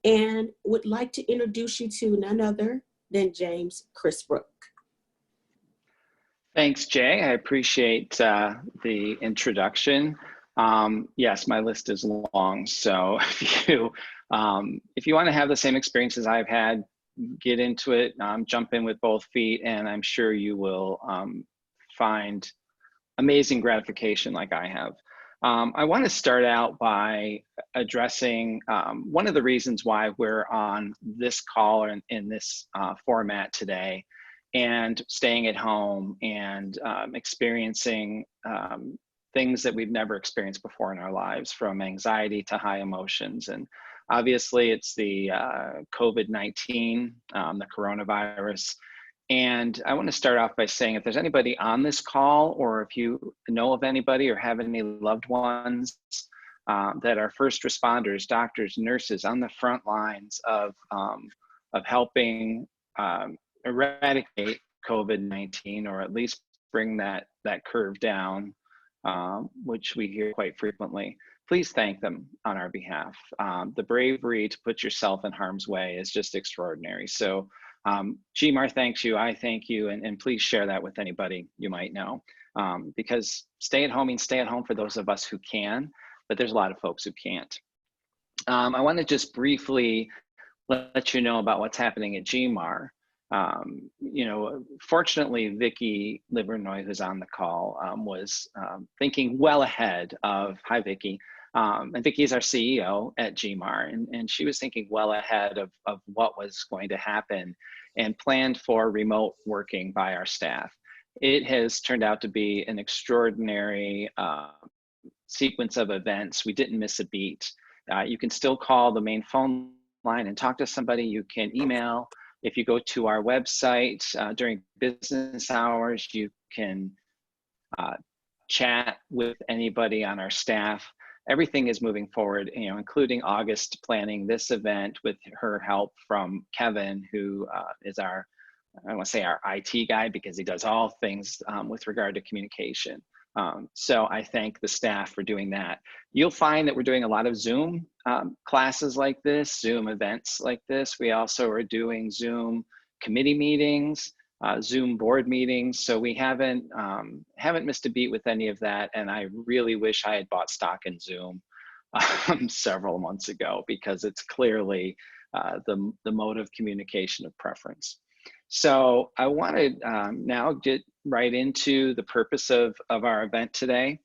and would like to introduce you to none other than James Chrisbrook. Thanks, Jay. I appreciate the introduction. Yes, my list is long, so if you want to have the same experiences I've had, get into it, jump in with both feet, and I'm sure you will find amazing gratification like I have. I want to start out by addressing one of the reasons why we're on this call and in this format today, and staying at home and experiencing things that we've never experienced before in our lives, from anxiety to high emotions. And obviously it's the COVID-19, the coronavirus. And I want to start off by saying, if there's anybody on this call, or if you know of anybody or have any loved ones that are first responders, doctors, nurses on the front lines of helping eradicate COVID-19, or at least bring that curve down, which we hear quite frequently, please thank them on our behalf. The bravery to put yourself in harm's way is just extraordinary. So GMAR thanks you, I thank you, and please share that with anybody you might know, because stay at home means stay at home for those of us who can, but there's a lot of folks who can't. I want to just briefly let you know about what's happening at GMAR. Fortunately, Vicki Livernoy, who's on the call, was thinking well ahead of, hi Vicki, and Vicki is our CEO at GMAR, and she was thinking well ahead of what was going to happen and planned for remote working by our staff. It has turned out to be an extraordinary sequence of events. We didn't miss a beat. You can still call the main phone line and talk to somebody. You can email. If you go to our website during business hours, you can chat with anybody on our staff. Everything is moving forward, including August planning this event with her help from Kevin, who is our, I want to say our IT guy, because he does all things with regard to communication. So I thank the staff for doing that. You'll find that we're doing a lot of Zoom classes like this, Zoom events like this. We also are doing Zoom committee meetings, Zoom board meetings. So we haven't missed a beat with any of that. And I really wish I had bought stock in Zoom several months ago, because it's clearly the mode of communication of preference. So I want to now get right into the purpose of our event today.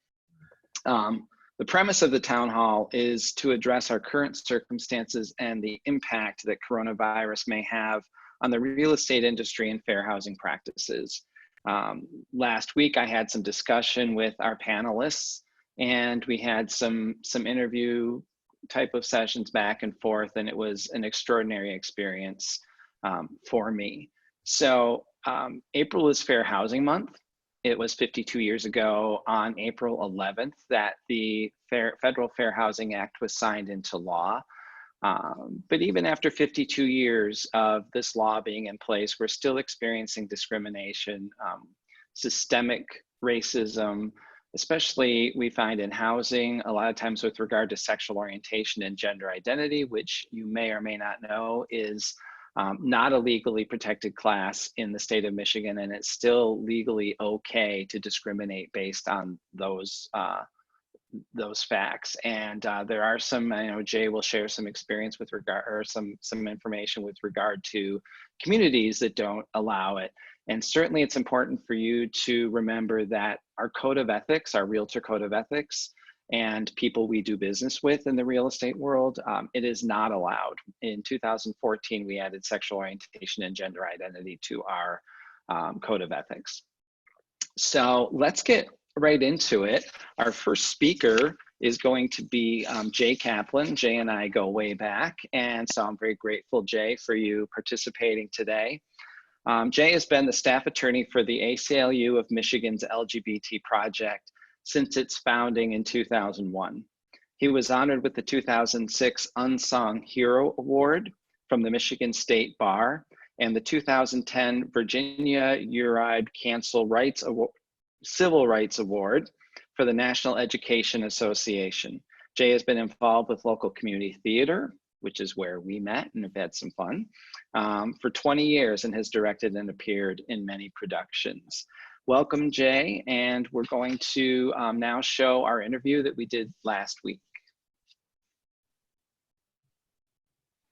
The premise of the town hall is to address our current circumstances and the impact that coronavirus may have on the real estate industry and fair housing practices. Last week, I had some discussion with our panelists, and we had some interview type of sessions back and forth, and it was an extraordinary experience for me. So April is Fair Housing Month. It was 52 years ago on April 11th that the Federal Fair Housing Act was signed into law. But even after 52 years of this law being in place, we're still experiencing discrimination, systemic racism, especially we find in housing, a lot of times with regard to sexual orientation and gender identity, which you may or may not know is not a legally protected class in the state of Michigan, and it's still legally okay to discriminate based on those facts. And there are some, I know Jay will share some experience with regard, or some information with regard to communities that don't allow it. And certainly it's important for you to remember that our code of ethics, our Realtor code of ethics, and people we do business with in the real estate world, it is not allowed. In 2014, we added sexual orientation and gender identity to our code of ethics. So let's get right into it. Our first speaker is going to be Jay Kaplan. Jay and I go way back, and so I'm very grateful, Jay, for you participating today. Jay has been the staff attorney for the ACLU of Michigan's LGBT project since its founding in 2001. He was honored with the 2006 Unsung Hero Award from the Michigan State Bar and the 2010 Virginia Uride Civil Rights Award for the National Education Association. Jay has been involved with local community theater, which is where we met and have had some fun, for 20 years and has directed and appeared in many productions. Welcome, Jay, and we're going to now show our interview that we did last week.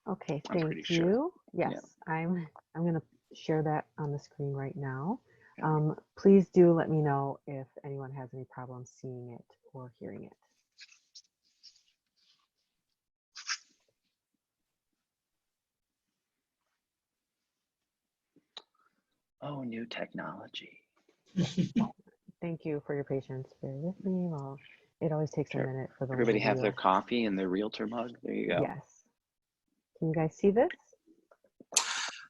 Okay, thank you. Sure. Yes, yeah. I'm going to share that on the screen right now. Please do let me know if anyone has any problems seeing it or hearing it. Oh, new technology. Thank you for your patience. Bear with me. Well, it always takes a minute for the everybody have their coffee and their realtor mug. There you go. Yes. Can you guys see this?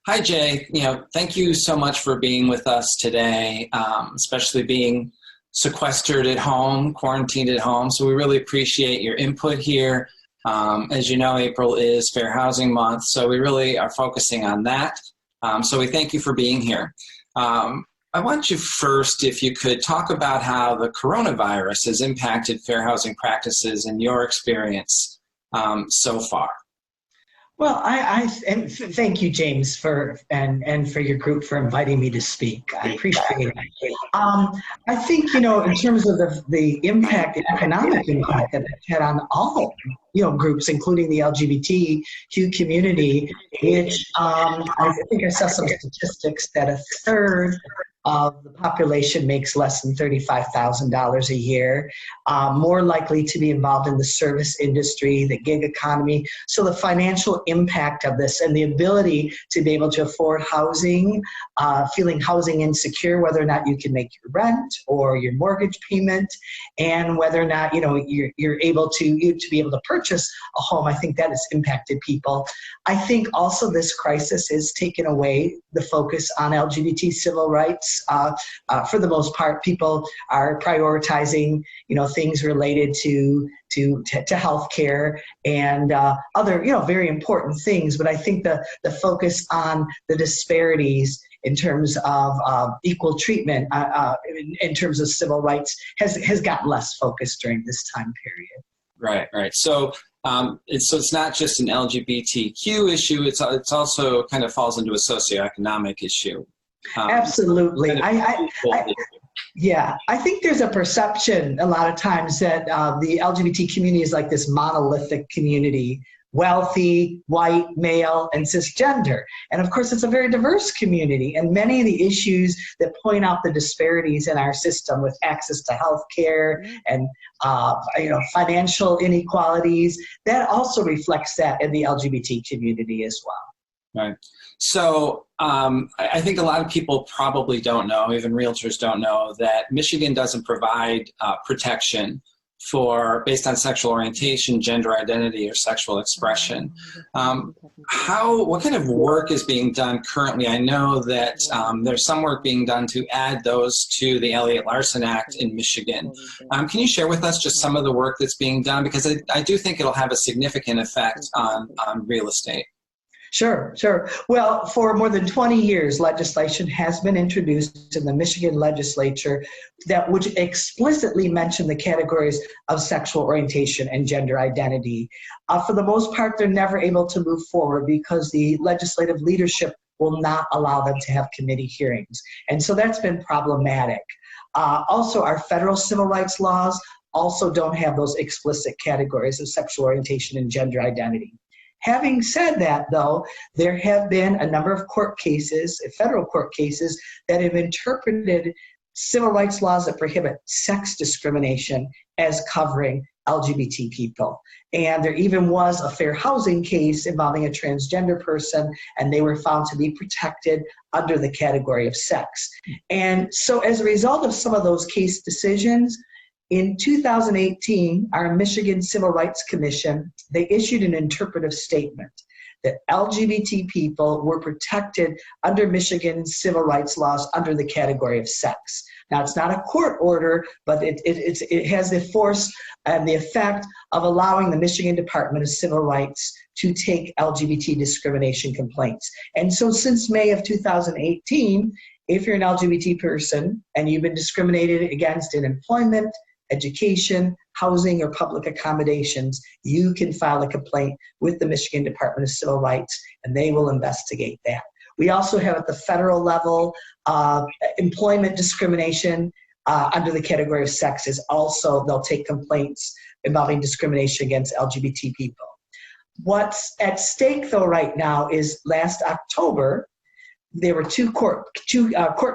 Hi, Jay. Thank you so much for being with us today, especially being sequestered at home, quarantined at home. So we really appreciate your input here. As you know, April is Fair Housing Month, so we really are focusing on that. So we thank you for being here. I want you first, if you could, talk about how the coronavirus has impacted fair housing practices in your experience so far. Well, and thank you, James, and for your group for inviting me to speak. I appreciate it. I think, in terms of the impact, the economic impact that it's had on all, groups, including the LGBTQ community, which I think I saw some statistics that a third of the population makes less than $35,000 a year, more likely to be involved in the service industry, the gig economy. So the financial impact of this and the ability to be able to afford housing, feeling housing insecure, whether or not you can make your rent or your mortgage payment, and whether or not you're able to be able to purchase a home. I think that has impacted people. I think also this crisis has taken away the focus on LGBT civil rights. For the most part, people are prioritizing, things related to healthcare and other, very important things. But I think the focus on the disparities in terms of equal treatment, in terms of civil rights, has gotten less focused during this time period. Right. So it's not just an LGBTQ issue. It's also kind of falls into a socioeconomic issue. Absolutely. I think there's a perception a lot of times that the LGBT community is like this monolithic community, wealthy, white, male, and cisgender. And of course, it's a very diverse community. And many of the issues that point out the disparities in our system with access to health care and financial inequalities, that also reflects that in the LGBT community as well. Right. So I think a lot of people probably don't know, even realtors don't know, that Michigan doesn't provide protection based on sexual orientation, gender identity, or sexual expression. What kind of work is being done currently? I know that there's some work being done to add those to the Elliott-Larsen Act in Michigan. Can you share with us just some of the work that's being done? Because I do think it'll have a significant effect on real estate. Sure. Well, for more than 20 years, legislation has been introduced in the Michigan legislature that would explicitly mention the categories of sexual orientation and gender identity. For the most part, they're never able to move forward because the legislative leadership will not allow them to have committee hearings. And so that's been problematic. Also, our federal civil rights laws also don't have those explicit categories of sexual orientation and gender identity. Having said that, though, there have been a number of court cases, federal court cases, that have interpreted civil rights laws that prohibit sex discrimination as covering LGBT people. And there even was a fair housing case involving a transgender person, and they were found to be protected under the category of sex. And so as a result of some of those case decisions, in 2018, our Michigan Civil Rights Commission, they issued an interpretive statement that LGBT people were protected under Michigan civil rights laws under the category of sex. Now, it's not a court order, but it has the force and the effect of allowing the Michigan Department of Civil Rights to take LGBT discrimination complaints. And so since May of 2018, if you're an LGBT person and you've been discriminated against in employment, education, housing, or public accommodations, you can file a complaint with the Michigan Department of Civil Rights, and they will investigate that. We also have at the federal level, employment discrimination under the category of sex is also, they'll take complaints involving discrimination against LGBT people. What's at stake though right now is last October, there were two court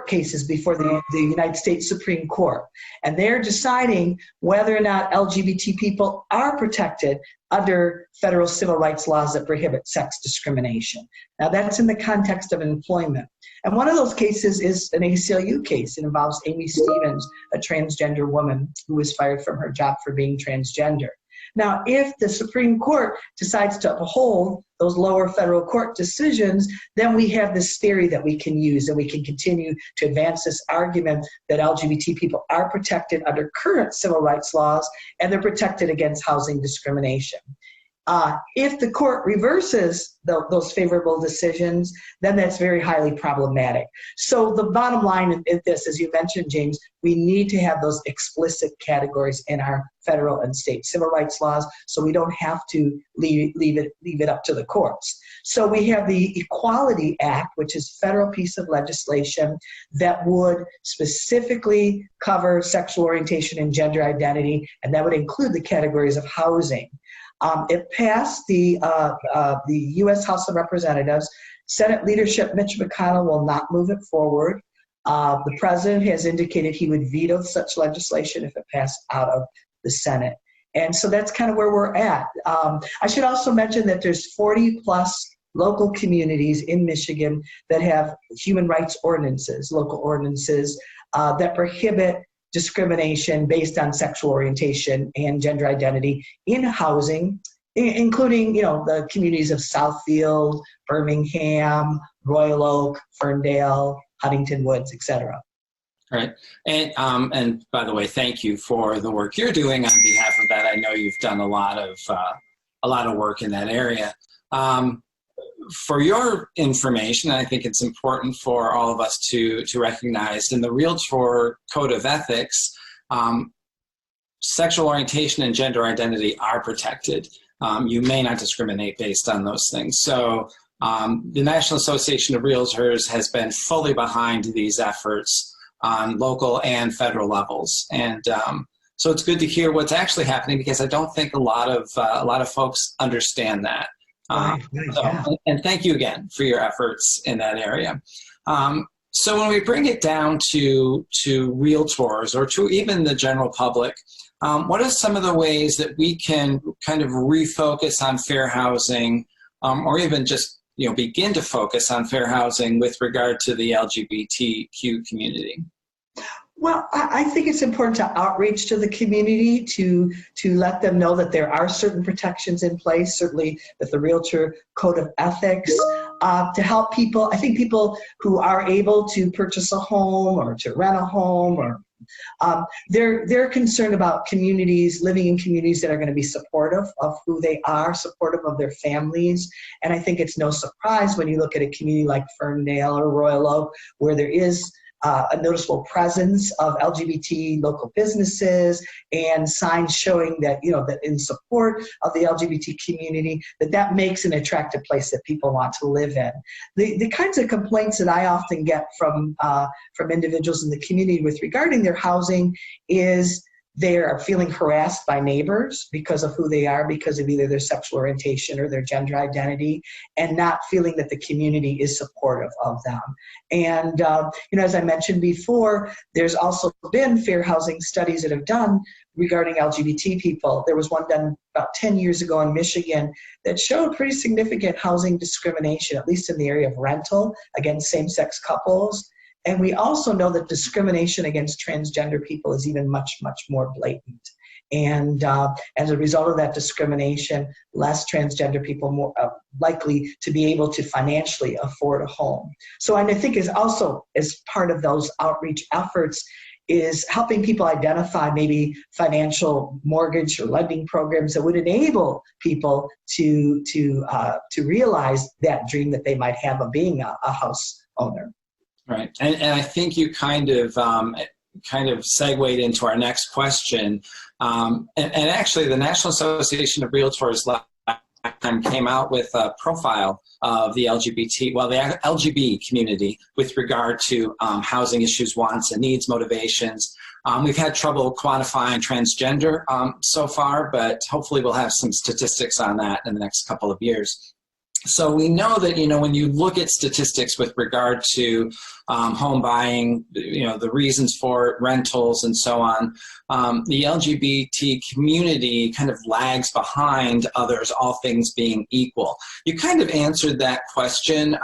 cases before the United States Supreme Court, and they're deciding whether or not LGBT people are protected under federal civil rights laws that prohibit sex discrimination. Now that's in the context of employment. And one of those cases is an ACLU case. It involves Amy Stevens, a transgender woman who was fired from her job for being transgender. Now, if the Supreme Court decides to uphold those lower federal court decisions, then we have this theory that we can use, and we can continue to advance this argument that LGBT people are protected under current civil rights laws, and they're protected against housing discrimination. If the court reverses those favorable decisions, then that's very highly problematic. So the bottom line is this, as you mentioned, James, we need to have those explicit categories in our federal and state civil rights laws, so we don't have to leave it up to the courts. So we have the Equality Act, which is a federal piece of legislation that would specifically cover sexual orientation and gender identity, and that would include the categories of housing. It passed the U.S. House of Representatives. Senate leadership Mitch McConnell will not move it forward. The president has indicated he would veto such legislation if it passed out of the Senate. And so that's kind of where we're at. I should also mention that there's 40 plus local communities in Michigan that have human rights ordinances, local ordinances that prohibit discrimination based on sexual orientation and gender identity in housing, including, the communities of Southfield, Birmingham, Royal Oak, Ferndale, Huntington Woods, etc. Right. And by the way, thank you for the work you're doing on behalf of that. I know you've done a lot of work in that area. For your information, I think it's important for all of us to recognize in the Realtor Code of Ethics, sexual orientation and gender identity are protected. You may not discriminate based on those things. So the National Association of Realtors has been fully behind these efforts on local and federal levels. And so it's good to hear what's actually happening, because I don't think a lot of folks understand that. And thank you again for your efforts in that area. So when we bring it down to realtors or to even the general public, what are some of the ways that we can kind of refocus on fair housing, or even just begin to focus on fair housing with regard to the LGBTQ community? Well, I think it's important to outreach to the community to let them know that there are certain protections in place, certainly with the Realtor Code of Ethics, to help people. I think people who are able to purchase a home or to rent a home, or they're concerned about communities, living in communities that are going to be supportive of who they are, supportive of their families. And I think it's no surprise when you look at a community like Ferndale or Royal Oak, where there is a noticeable presence of LGBT local businesses and signs showing that, that in support of the LGBT community, that makes an attractive place that people want to live in. The kinds of complaints that I often get from individuals in the community with regarding their housing is they are feeling harassed by neighbors because of who they are, because of either their sexual orientation or their gender identity, and not feeling that the community is supportive of them. And, as I mentioned before, there's also been fair housing studies that have done regarding LGBT people. There was one done about 10 years ago in Michigan that showed pretty significant housing discrimination, at least in the area of rental, against same-sex couples. And we also know that discrimination against transgender people is even much, much more blatant. And as a result of that discrimination, less transgender people more likely to be able to financially afford a home. So, and I think is also as part of those outreach efforts is helping people identify maybe financial mortgage or lending programs that would enable people to realize that dream that they might have of being a house owner. Right, and I think you kind of kind of segued into our next question. And actually, the National Association of Realtors last time came out with a profile of the LGBT, well, the LGB community with regard to housing issues, wants and needs, motivations. We've had trouble quantifying transgender so far, but hopefully we'll have some statistics on that in the next couple of years. So we know that, when you look at statistics with regard to home buying, the reasons for it, rentals and so on, the LGBT community kind of lags behind others, all things being equal. You kind of answered that question,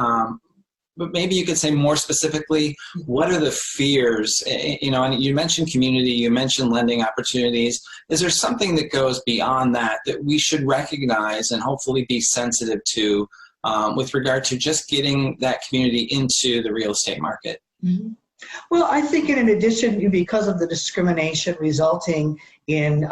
but maybe you could say more specifically, what are the fears? And you mentioned community, you mentioned lending opportunities. Is there something that goes beyond that we should recognize and hopefully be sensitive to with regard to just getting that community into the real estate market? Mm-hmm. Well, I think in addition, because of the discrimination resulting in,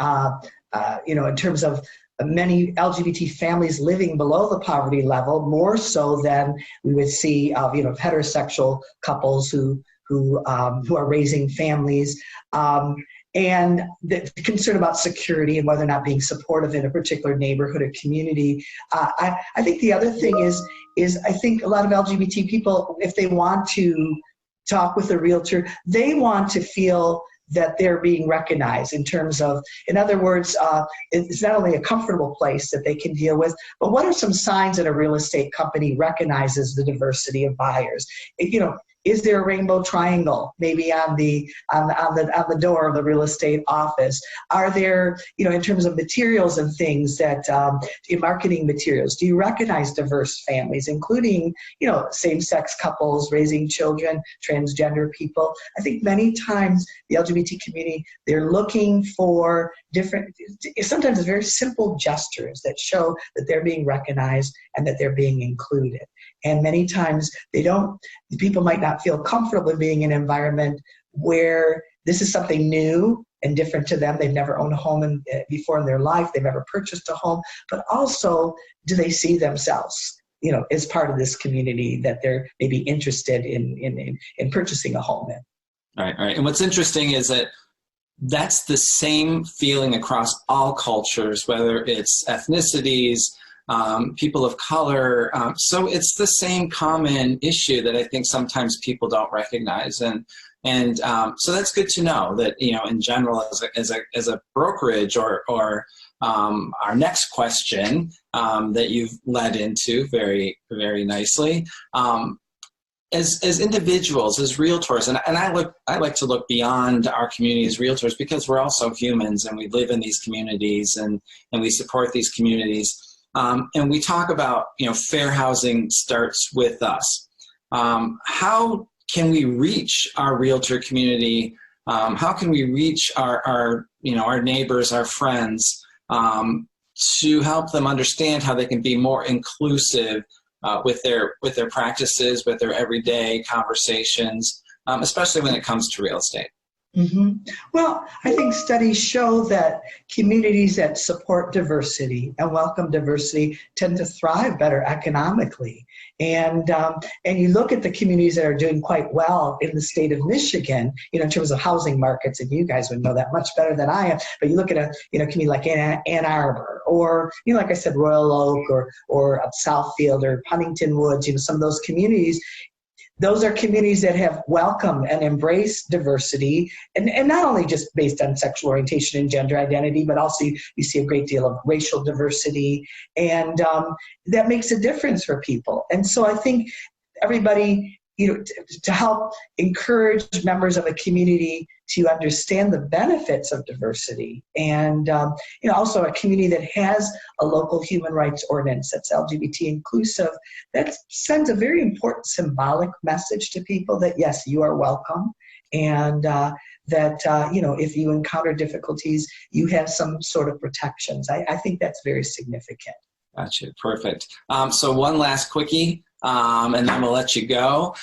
in terms of many LGBT families living below the poverty level, more so than we would see of heterosexual couples who are raising families, and the concern about security and whether or not being supportive in a particular neighborhood or community. I think the other thing is I think a lot of LGBT people, if they want to talk with a realtor, they want to feel that they're being recognized in terms of, in other words, it's not only a comfortable place that they can deal with, but what are some signs that a real estate company recognizes the diversity of buyers? Is there a rainbow triangle maybe on the door of the real estate office? Are there, in terms of materials and things that, in marketing materials, do you recognize diverse families, including, same-sex couples, raising children, transgender people? I think many times the LGBT community, they're looking for different, sometimes very simple gestures that show that they're being recognized and that they're being included. And many times people might not feel comfortable being in an environment where this is something new and different to them. They've never owned a home before in their life. They've never purchased a home. But also, do they see themselves, as part of this community that they're maybe interested in purchasing a home in? All right. And what's interesting is that that's the same feeling across all cultures, whether it's ethnicities, people of color. So it's the same common issue that I think sometimes people don't recognize. And so that's good to know that, in general, as a brokerage or our next question that you've led into very, very nicely, as individuals, as realtors, and I like to look beyond our community as realtors because we're also humans and we live in these communities and we support these communities. And we talk about, fair housing starts with us. How can we reach our realtor community? How can we reach our neighbors, our friends, to help them understand how they can be more inclusive with their practices, with their everyday conversations, especially when it comes to real estate? Mm-hmm. Well, I think studies show that communities that support diversity and welcome diversity tend to thrive better economically. And you look at the communities that are doing quite well in the state of Michigan, in terms of housing markets, and you guys would know that much better than I am. But you look at a community like Ann Arbor, or like I said, Royal Oak, or Southfield, or Huntington Woods. Some of those communities. Those are communities that have welcomed and embraced diversity, and not only just based on sexual orientation and gender identity, but also you see a great deal of racial diversity, and that makes a difference for people. And so I think everybody, to help encourage members of a community to understand the benefits of diversity, and also a community that has a local human rights ordinance that's LGBT inclusive, that sends a very important symbolic message to people that yes, you are welcome, and that if you encounter difficulties, you have some sort of protections. I think that's very significant. Gotcha. Perfect. So one last quickie, and then we'll let you go.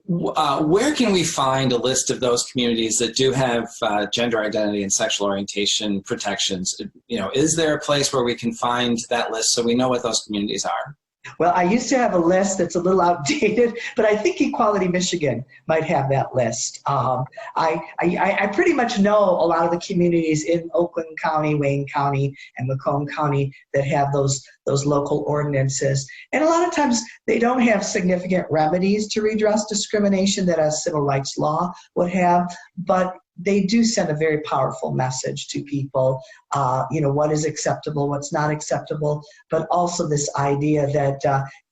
Where can we find a list of those communities that do have gender identity and sexual orientation protections? Is there a place where we can find that list so we know what those communities are? Well, I used to have a list that's a little outdated, but I think Equality Michigan might have that list. I pretty much know a lot of the communities in Oakland County, Wayne County, and Macomb County that have those local ordinances. And a lot of times they don't have significant remedies to redress discrimination that a civil rights law would have, but they do send a very powerful message to people, what is acceptable, what's not acceptable, but also this idea that,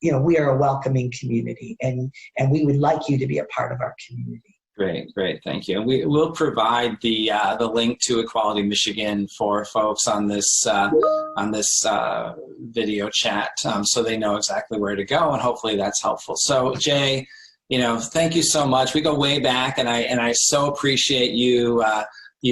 we are a welcoming community and we would like you to be a part of our community. Great, thank you. We will provide the link to Equality Michigan for folks on this video chat, so they know exactly where to go, and hopefully that's helpful. So Jay, thank you so much. We go way back, and I so appreciate you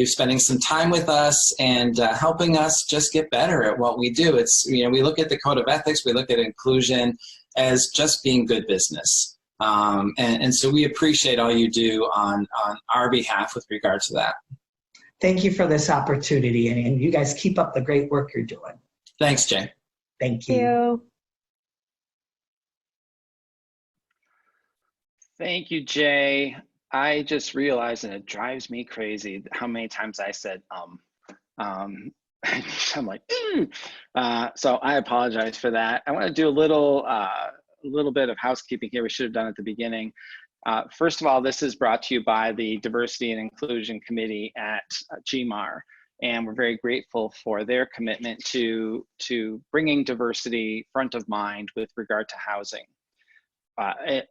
spending some time with us and helping us just get better at what we do. It's we look at the code of ethics, we look at inclusion as just being good business, and so we appreciate all you do on our behalf with regard to that. Thank you for this opportunity, and you guys keep up the great work you're doing. Thanks, Jay. Thank you. Thank you, Jay. I just realized, and it drives me crazy, how many times I said, I'm like, so I apologize for that. I want to do a little bit of housekeeping here. We should have done at the beginning. First of all, this is brought to you by the Diversity and Inclusion Committee at GMAR, and we're very grateful for their commitment to bringing diversity front of mind with regard to housing.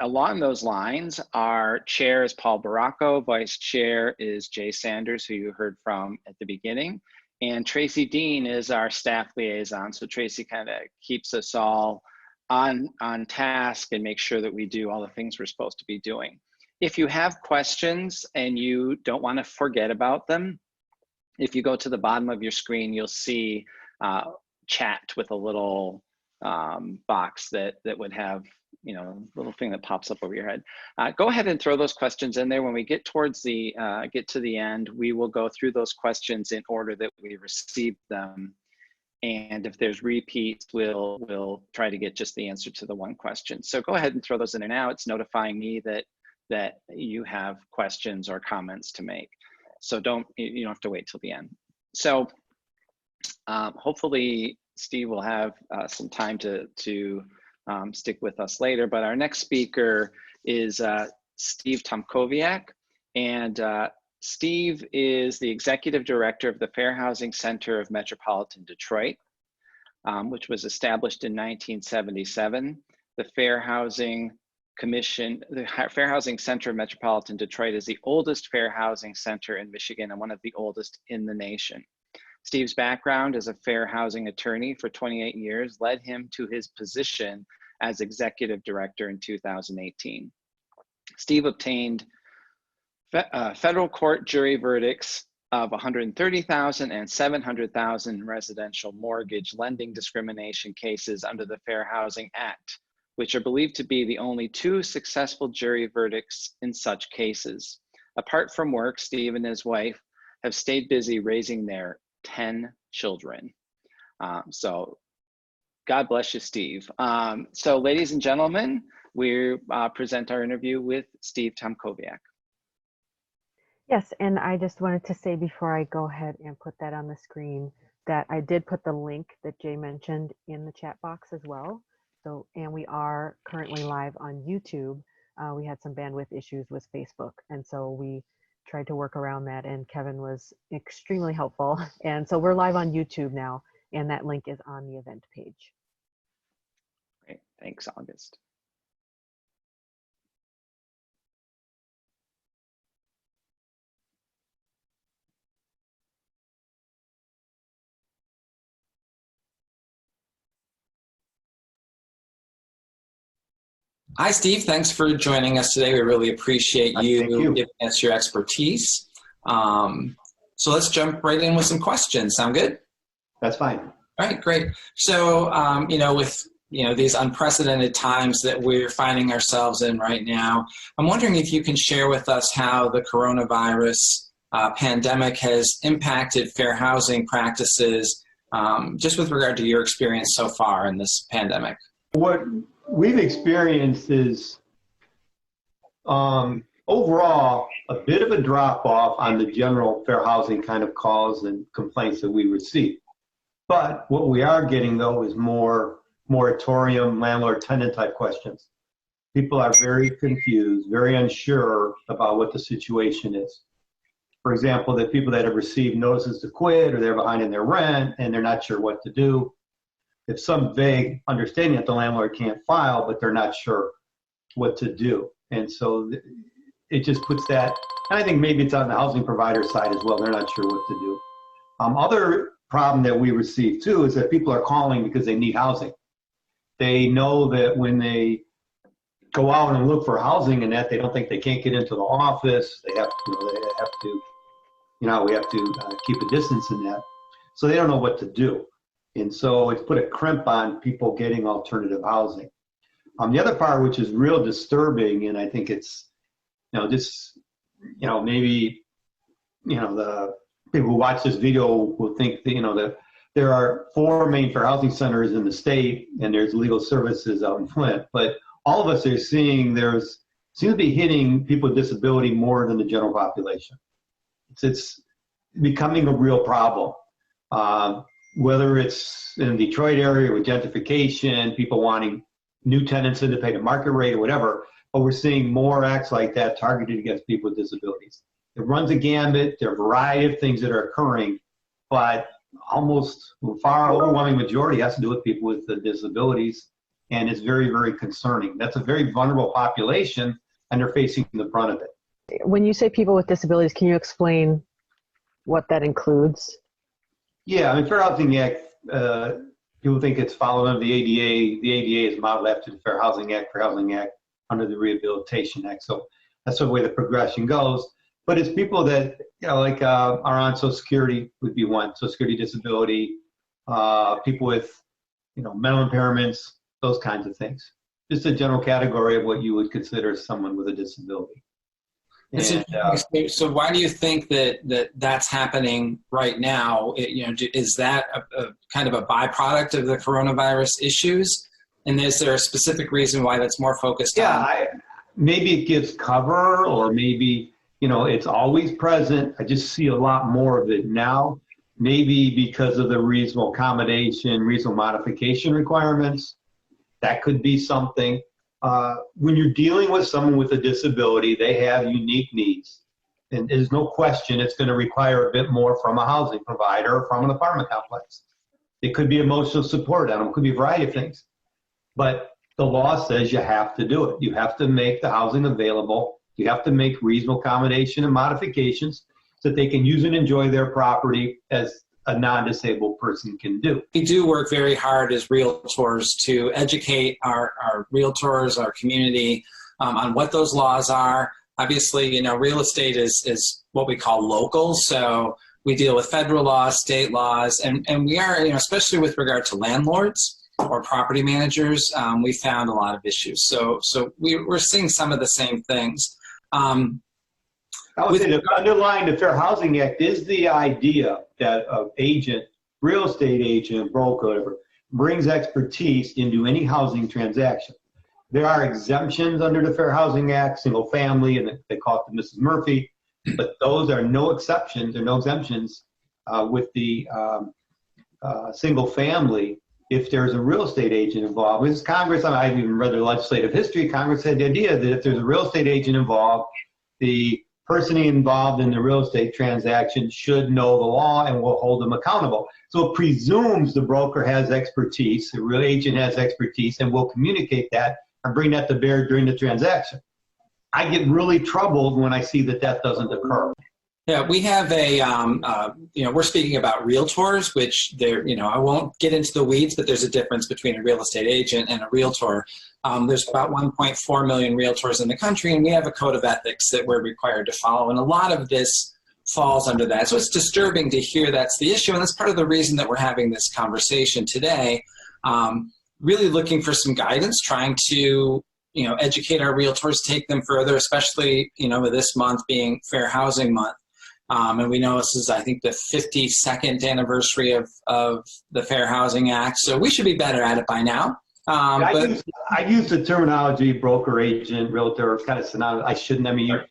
Along those lines, our chair is Paul Baracco, vice chair is Jay Sanders, who you heard from at the beginning, and Tracy Dean is our staff liaison. So Tracy kind of keeps us all on task and makes sure that we do all the things we're supposed to be doing. If you have questions and you don't want to forget about them, if you go to the bottom of your screen, you'll see chat with a little box that would have little thing that pops up over your head. Go ahead and throw those questions in there. When we get towards the get to the end, we will go through those questions in order that we received them. And if there's repeats, we'll try to get just the answer to the one question. So go ahead and throw those in there now. It's notifying me that you have questions or comments to make. So you don't have to wait till the end. So hopefully Steve will have some time to stick with us later, but our next speaker is Steve Tomkowiak, and Steve is the Executive Director of the Fair Housing Center of Metropolitan Detroit, which was established in 1977. The Fair Housing Center of Metropolitan Detroit is the oldest fair housing center in Michigan and one of the oldest in the nation. Steve's background as a fair housing attorney for 28 years led him to his position as executive director in 2018. Steve obtained federal court jury verdicts of $130,000 and $700,000 residential mortgage lending discrimination cases under the Fair Housing Act, which are believed to be the only 2 successful jury verdicts in such cases. Apart from work, Steve and his wife have stayed busy raising their 10 children. So God bless you, Steve. So ladies and gentlemen, we present our interview with Steve Tomkowiak. Yes, and I just wanted to say before I go ahead and put that on the screen that I did put the link that Jay mentioned in the chat box as well. So, and we are currently live on YouTube. We had some bandwidth issues with Facebook, and so we tried to work around that, and Kevin was extremely helpful. And so we're live on YouTube now, and that link is on the event page. Great, thanks, August. Hi, Steve. Thanks for joining us today. We really appreciate you giving us your expertise. So let's jump right in with some questions. Sound good? That's fine. All right, great. So, with these unprecedented times that we're finding ourselves in right now, I'm wondering if you can share with us how the coronavirus pandemic has impacted fair housing practices, just with regard to your experience so far in this pandemic. What we've experienced is overall a bit of a drop off on the general fair housing kind of calls and complaints that we receive. But what we are getting though is more moratorium, landlord tenant type questions. People are very confused, very unsure about what the situation is. For example, the people that have received notices to quit or they're behind in their rent and they're not sure what to do. If some vague understanding that the landlord can't file, but they're not sure what to do. And so it just puts that, and I think maybe it's on the housing provider side as well. They're not sure what to do. Other problem that we receive too is that people are calling because they need housing. They know that when they go out and look for housing and that they don't think they can't get into the office. They have, we have to keep a distance in that. So they don't know what to do. And so it's put a crimp on people getting alternative housing. The other part, which is real disturbing, and I think it's, maybe, the people who watch this video will think that, that there are 4 main fair housing centers in the state and there's legal services out in Flint. But all of us are seeing seems to be hitting people with disability more than the general population. It's becoming a real problem. Whether it's in the Detroit area with gentrification, people wanting new tenants in to pay the market rate or whatever, but we're seeing more acts like that targeted against people with disabilities. It runs a gambit. There are a variety of things that are occurring, but almost far overwhelming majority has to do with people with disabilities, and it's very, very concerning. That's a very vulnerable population, and they're facing the brunt of it. When you say people with disabilities, can you explain what that includes? Yeah, I mean, Fair Housing Act, people think it's following under the ADA. The ADA is modeled after the Fair Housing Act under the Rehabilitation Act. So that's the way the progression goes. But it's people that, are on Social Security would be one, Social Security disability, people with, mental impairments, those kinds of things. Just a general category of what you would consider someone with a disability. And, so why do you think that's happening right now? Is that a kind of a byproduct of the coronavirus issues? And is there a specific reason why that's more focused on? Maybe it gives cover, or maybe, it's always present. I just see a lot more of it now. Maybe because of the reasonable accommodation, reasonable modification requirements. That could be something. When you're dealing with someone with a disability, they have unique needs. And there's no question it's going to require a bit more from a housing provider or from an apartment complex. It could be emotional support, and it could be a variety of things. But the law says you have to do it. You have to make the housing available. You have to make reasonable accommodation and modifications so that they can use and enjoy their property as a non-disabled person can do. We do work very hard as realtors to educate our realtors, our community, on what those laws are. Obviously, real estate is what we call local. So we deal with federal laws, state laws, and we are, especially with regard to landlords or property managers, we found a lot of issues. So we're seeing some of the same things. I would say the underlying the Fair Housing Act is the idea that an agent, real estate agent, broker, whatever, brings expertise into any housing transaction. There are exemptions under the Fair Housing Act, single family, and they call it the Mrs. Murphy, but those are no exceptions or no exemptions with the single family. If there's a real estate agent involved, with Congress, I've even read the legislative history, Congress had the idea that if there's a real estate agent involved, the person involved in the real estate transaction should know the law and will hold them accountable. So it presumes the broker has expertise, the real agent has expertise, and will communicate that and bring that to bear during the transaction. I get really troubled when I see that doesn't occur. Yeah, we have we're speaking about realtors, which I won't get into the weeds, but there's a difference between a real estate agent and a realtor. There's about 1.4 million realtors in the country, and we have a code of ethics that we're required to follow, and a lot of this falls under that. So it's disturbing to hear that's the issue, and that's part of the reason that we're having this conversation today, really looking for some guidance, trying to educate our realtors, take them further, especially with this month being Fair Housing Month. And we know this is, I think, the 52nd anniversary of the Fair Housing Act, so we should be better at it by now. I use the terminology broker, agent, realtor, kind of synonymous. I shouldn't. I mean,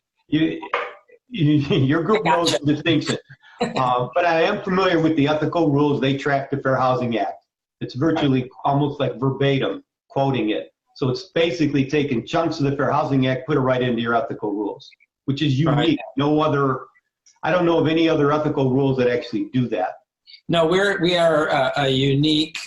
your group knows the distinction. But I am familiar with the ethical rules. They track the Fair Housing Act. It's virtually almost like verbatim quoting it. So it's basically taking chunks of the Fair Housing Act, put it right into your ethical rules, which is unique. Right. No other, I don't know of any other ethical rules that actually do that. No, we are a unique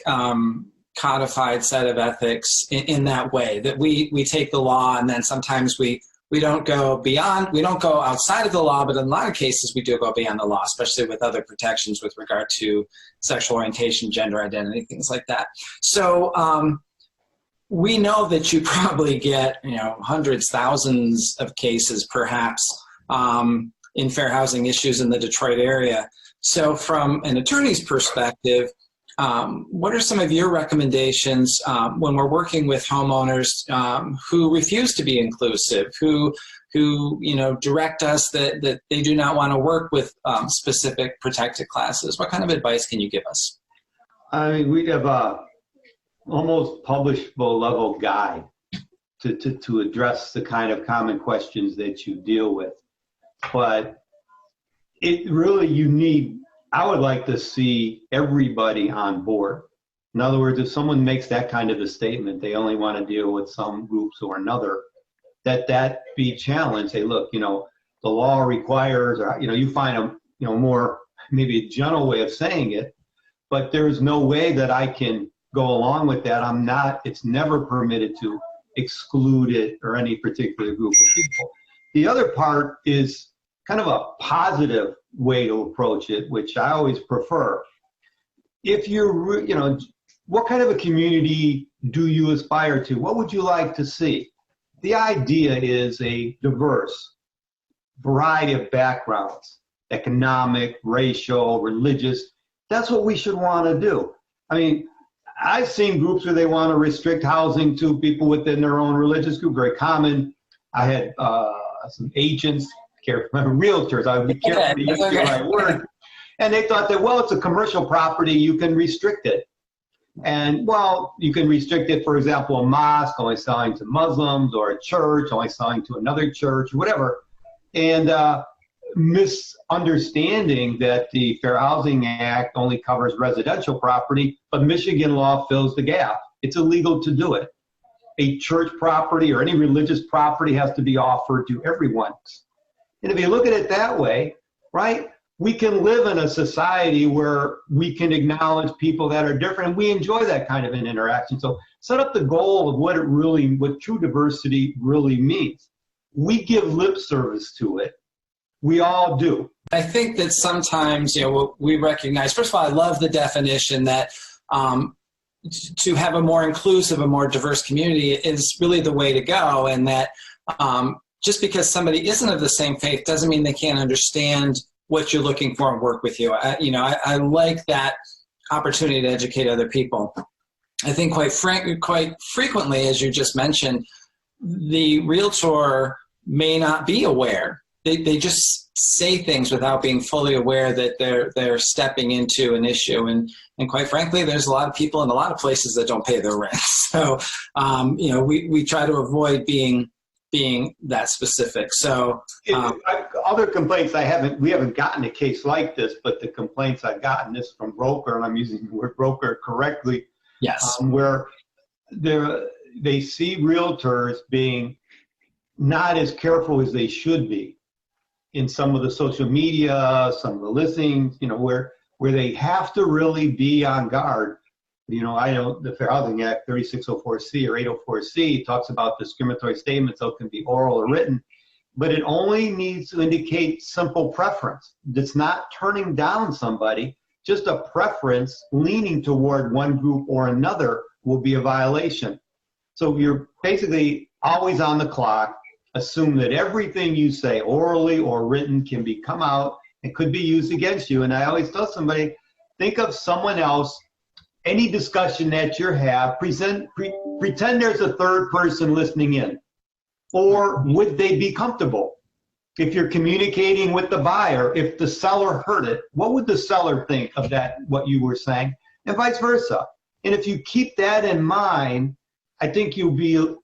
codified set of ethics in that way, that we take the law and then sometimes we don't go beyond, we don't go outside of the law, but in a lot of cases we do go beyond the law, especially with other protections with regard to sexual orientation, gender identity, things like that. So we know that you probably get, hundreds, thousands of cases perhaps in fair housing issues in the Detroit area. So from an attorney's perspective, what are some of your recommendations when we're working with homeowners who refuse to be inclusive, who direct us that they do not want to work with specific protected classes? What kind of advice can you give us? I mean, we have a almost publishable level guide to address the kind of common questions that you deal with. But it really, I would like to see everybody on board. In other words, if someone makes that kind of a statement, they only want to deal with some groups or another, that be challenged. Say, look, the law requires, or you find a more maybe a gentle way of saying it, but there's no way that I can go along with that. It's never permitted to exclude it or any particular group of people. The other part is kind of a positive way to approach it, which I always prefer. If you're, what kind of a community do you aspire to? What would you like to see? The idea is a diverse variety of backgrounds, economic, racial, religious. That's what we should want to do. I mean, I've seen groups where they want to restrict housing to people within their own religious group, very common. I had some agents, realtors, I would be careful to use the right word. And they thought that, well, it's a commercial property, you can restrict it. And, well, you can restrict it, for example, a mosque only selling to Muslims, or a church only selling to another church, whatever. And misunderstanding that the Fair Housing Act only covers residential property, but Michigan law fills the gap. It's illegal to do it. A church property or any religious property has to be offered to everyone. And if you look at it that way, right, we can live in a society where we can acknowledge people that are different, and we enjoy that kind of an interaction. So set up the goal of what true diversity really means. We give lip service to it. We all do. I think that sometimes, we recognize, first of all, I love the definition that to have a more inclusive, a more diverse community is really the way to go, and that just because somebody isn't of the same faith doesn't mean they can't understand what you're looking for and work with you. I like that opportunity to educate other people. I think quite frequently, as you just mentioned, the realtor may not be aware. They just say things without being fully aware that they're stepping into an issue. And quite frankly, there's a lot of people in a lot of places that don't pay their rent. So, we try to avoid being that specific. So other complaints we haven't gotten a case like this, but the complaints I've gotten this from broker, and I'm using the word broker correctly. Yes. Where they see realtors being not as careful as they should be in some of the social media, some of the listings, where they have to really be on guard. I know the Fair Housing Act 3604C or 804C talks about discriminatory statements, so it can be oral or written, but it only needs to indicate simple preference. It's not turning down somebody, just a preference leaning toward one group or another will be a violation. So you're basically always on the clock. Assume that everything you say orally or written can come out and could be used against you. And I always tell somebody, think of someone else. Any discussion that you have, pretend there's a third person listening in. Or would they be comfortable? If you're communicating with the buyer, if the seller heard it, what would the seller think of that, what you were saying? And vice versa. And if you keep that in mind, I think you'll be in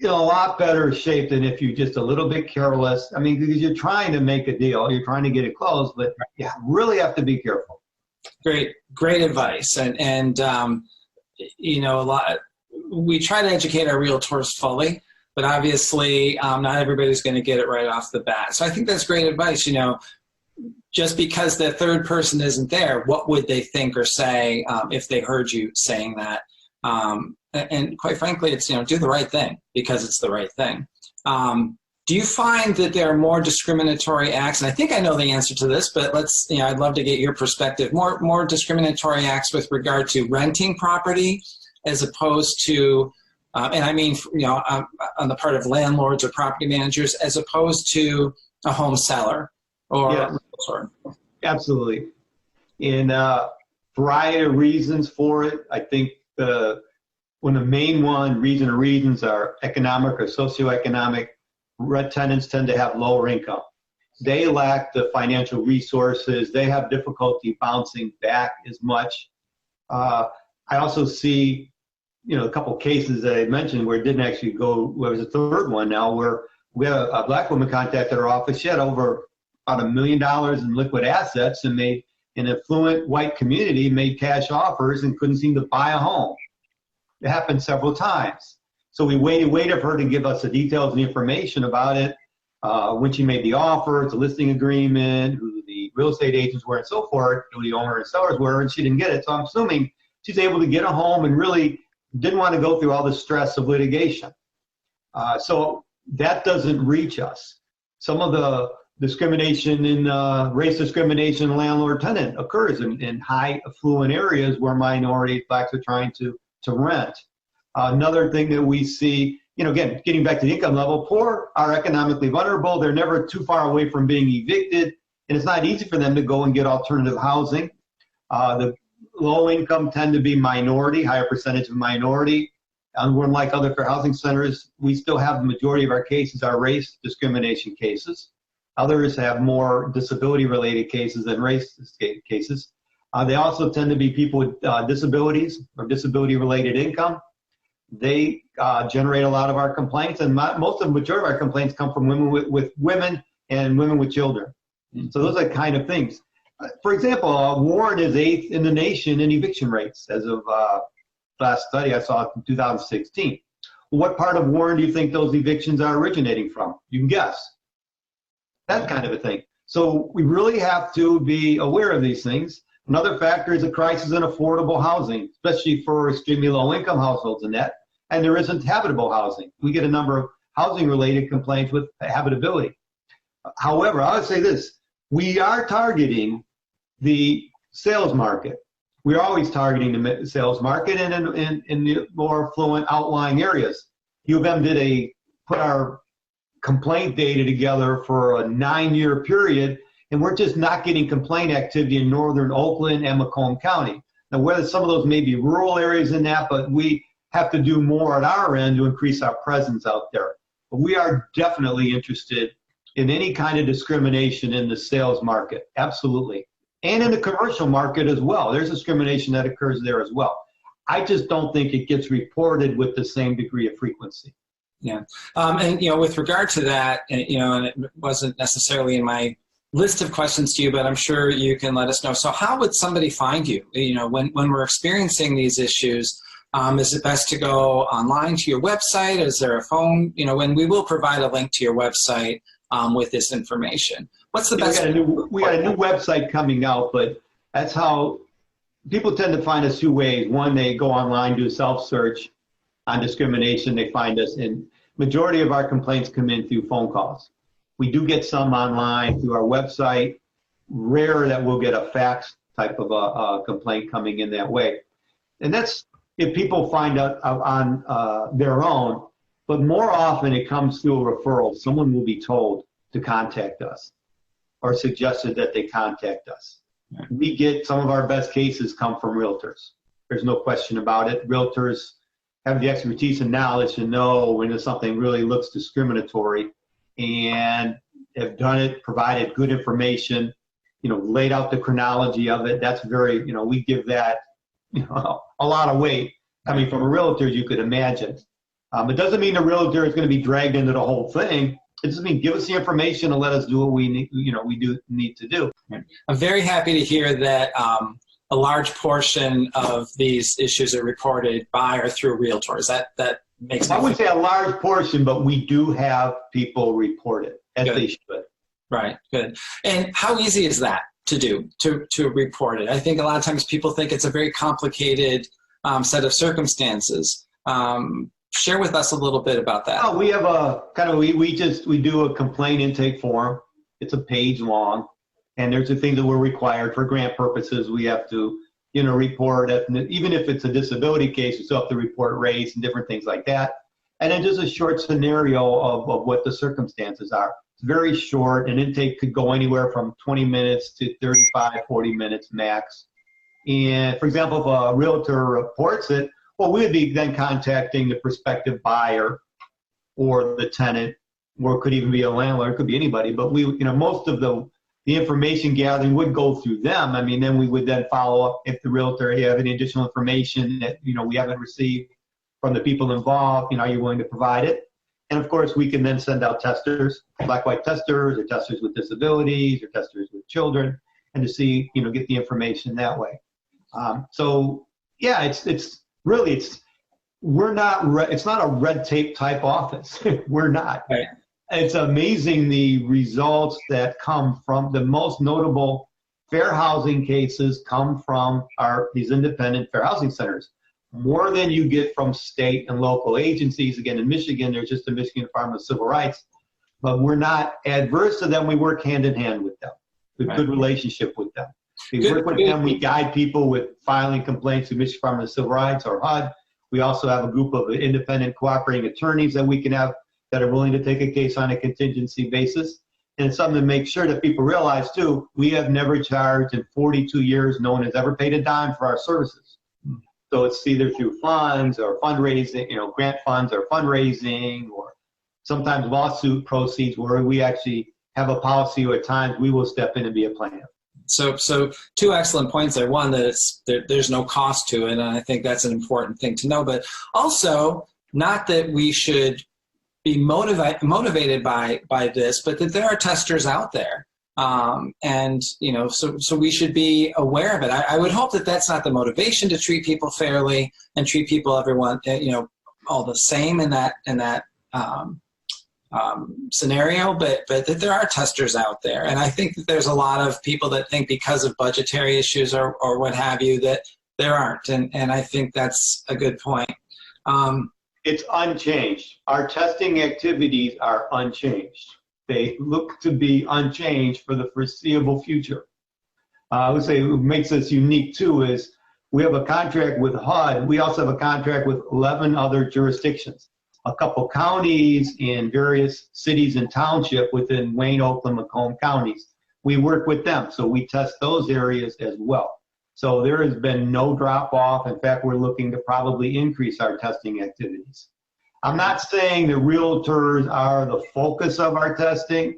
a lot better shape than if you're just a little bit careless. I mean, because you're trying to make a deal, you're trying to get it closed, but you really have to be careful. Great advice. And you know, we try to educate our realtors fully, but obviously not everybody's going to get it right off the bat. So I think that's great advice. You know, just because the third person isn't there, what would they think or say if they heard you saying that? And quite frankly, it's, you know, do the right thing because it's the right thing. Do you find that there are more discriminatory acts? And I think I know the answer to this, but let's, you know, I'd love to get your perspective. More discriminatory acts with regard to renting property as opposed to, and I mean, you know, on the part of landlords or property managers, as opposed to a home seller or Yes. realtor. Absolutely. In a variety of reasons for it. I think one of the main reasons are economic or socioeconomic. Rent tenants tend to have lower income. They lack the financial resources. They have difficulty bouncing back as much. I also see, you know, a couple cases that I mentioned where it didn't actually go. Well, there's a third one now where we had a black woman contacted our office. She had over about $1 million in liquid assets and made an affluent white community, made cash offers and couldn't seem to buy a home. It happened several times. So we waited for her to give us the details and the information about it, when she made the offer, the listing agreement, who the real estate agents were and so forth, who the owner and sellers were, and she didn't get it. So I'm assuming she's able to get a home and really didn't want to go through all the stress of litigation. So that doesn't reach us. Some of the discrimination in race discrimination landlord-tenant occurs in high affluent areas where minorities, blacks are trying to rent. Another thing that we see, you know, again, getting back to the income level, poor are economically vulnerable. They're never too far away from being evicted, and it's not easy for them to go and get alternative housing. The low income tend to be minority, higher percentage of minority. And unlike other fair housing centers, we still have the majority of our cases are race discrimination cases. Others have more disability-related cases than race cases. They also tend to be people with disabilities or disability-related income. They generate a lot of our complaints, and most of the majority of our complaints come from women with women and women with children. So those are the kind of things. For example, Warren is 8th in the nation in eviction rates as of last study I saw in 2016. What part of Warren do you think those evictions are originating from? You can guess. That kind of a thing. So we really have to be aware of these things. Another factor is a crisis in affordable housing, especially for extremely low-income households and that. And there isn't habitable housing. We get a number of housing-related complaints with habitability. However, I would say this. We are targeting the sales market. We're always targeting the sales market and in the more affluent outlying areas. U of M put our complaint data together for a 9-year period, and we're just not getting complaint activity in northern Oakland and Macomb County. Now, whether some of those may be rural areas in that, but we have to do more at our end to increase our presence out there. But we are definitely interested in any kind of discrimination in the sales market, absolutely. And in the commercial market as well. There's discrimination that occurs there as well. I just don't think it gets reported with the same degree of frequency. Yeah, and you know, with regard to that, you know, and it wasn't necessarily in my list of questions to you, but I'm sure you can let us know. So how would somebody find you? You know, when we're experiencing these issues, is it best to go online to your website? Is there a phone? You know, when we will provide a link to your website with this information. What's the best? We got a new website coming out, but that's how people tend to find us 2 ways. One, they go online, do a self-search on discrimination. They find us, and majority of our complaints come in through phone calls. We do get some online through our website. Rare that we'll get a fax type of a complaint coming in that way. And that's if people find out on their own, but more often it comes through a referral. Someone will be told to contact us or suggested that they contact us. We get some of our best cases come from realtors. There's no question about it. Realtors have the expertise and knowledge to know when something really looks discriminatory and have done it, provided good information, you know, laid out the chronology of it. That's very, you know, we give that, you know, a lot of weight. I mean, from a realtor, you could imagine. It doesn't mean the realtor is going to be dragged into the whole thing. It just means give us the information and let us do what we need, need to do. I'm very happy to hear that a large portion of these issues are reported by or through realtors. That makes me I wouldn't say a large portion, but we do have people report it, as they should. Right, good. And how easy is that to do, to report it? I think a lot of times people think it's a very complicated set of circumstances. Share with us a little bit about that. Oh, we have a kind of, we do a complaint intake form. It's a page long, and there's the things that we're required for grant purposes. We have to, report, even if it's a disability case, we still have to report race and different things like that. And then just a short scenario of what the circumstances are. It's very short. An intake could go anywhere from 20 minutes to 35, 40 minutes max. And for example, if a realtor reports it, well, we would be then contacting the prospective buyer or the tenant, or it could even be a landlord, it could be anybody, but we, most of the information gathering would go through them. I mean, then we would then follow up if the realtor, you have any additional information that, we haven't received from the people involved, are you willing to provide it? And of course, we can then send out testers, black-white testers, or testers with disabilities, or testers with children, and to see, get the information that way. So yeah, it's really, it's not a red tape type office. We're not. Right. It's amazing the results that come from the most notable fair housing cases come from these independent fair housing centers. More than you get from state and local agencies. Again, in Michigan, there's just the Michigan Department of Civil Rights, but we're not adverse to them. We work hand in hand with them. We have a good relationship with them. We work with them. We guide people with filing complaints to Michigan Department of Civil Rights or HUD. We also have a group of independent cooperating attorneys that we can have that are willing to take a case on a contingency basis. And it's something to make sure that people realize too, we have never charged in 42 years, no one has ever paid a dime for our services. So it's either through funds or fundraising, grant funds or fundraising, or sometimes lawsuit proceeds where we actually have a policy or at times we will step in and be a plaintiff. So two excellent points there. One, that there's no cost to it, and I think that's an important thing to know. But also, not that we should be motivated by this, but that there are testers out there, and so we should be aware of it. I would hope that that's not the motivation to treat people fairly and treat everyone all the same in that scenario, but that there are testers out there. And I think that there's a lot of people that think because of budgetary issues or what have you that there aren't. And I think that's a good point. It's unchanged. Our testing activities are unchanged. They look to be unchanged for the foreseeable future. I would say what makes us unique too is we have a contract with HUD. We also have a contract with 11 other jurisdictions. A couple counties in various cities and township within Wayne, Oakland, Macomb counties. We work with them, so we test those areas as well. So there has been no drop off. In fact, we're looking to probably increase our testing activities. I'm not saying the realtors are the focus of our testing.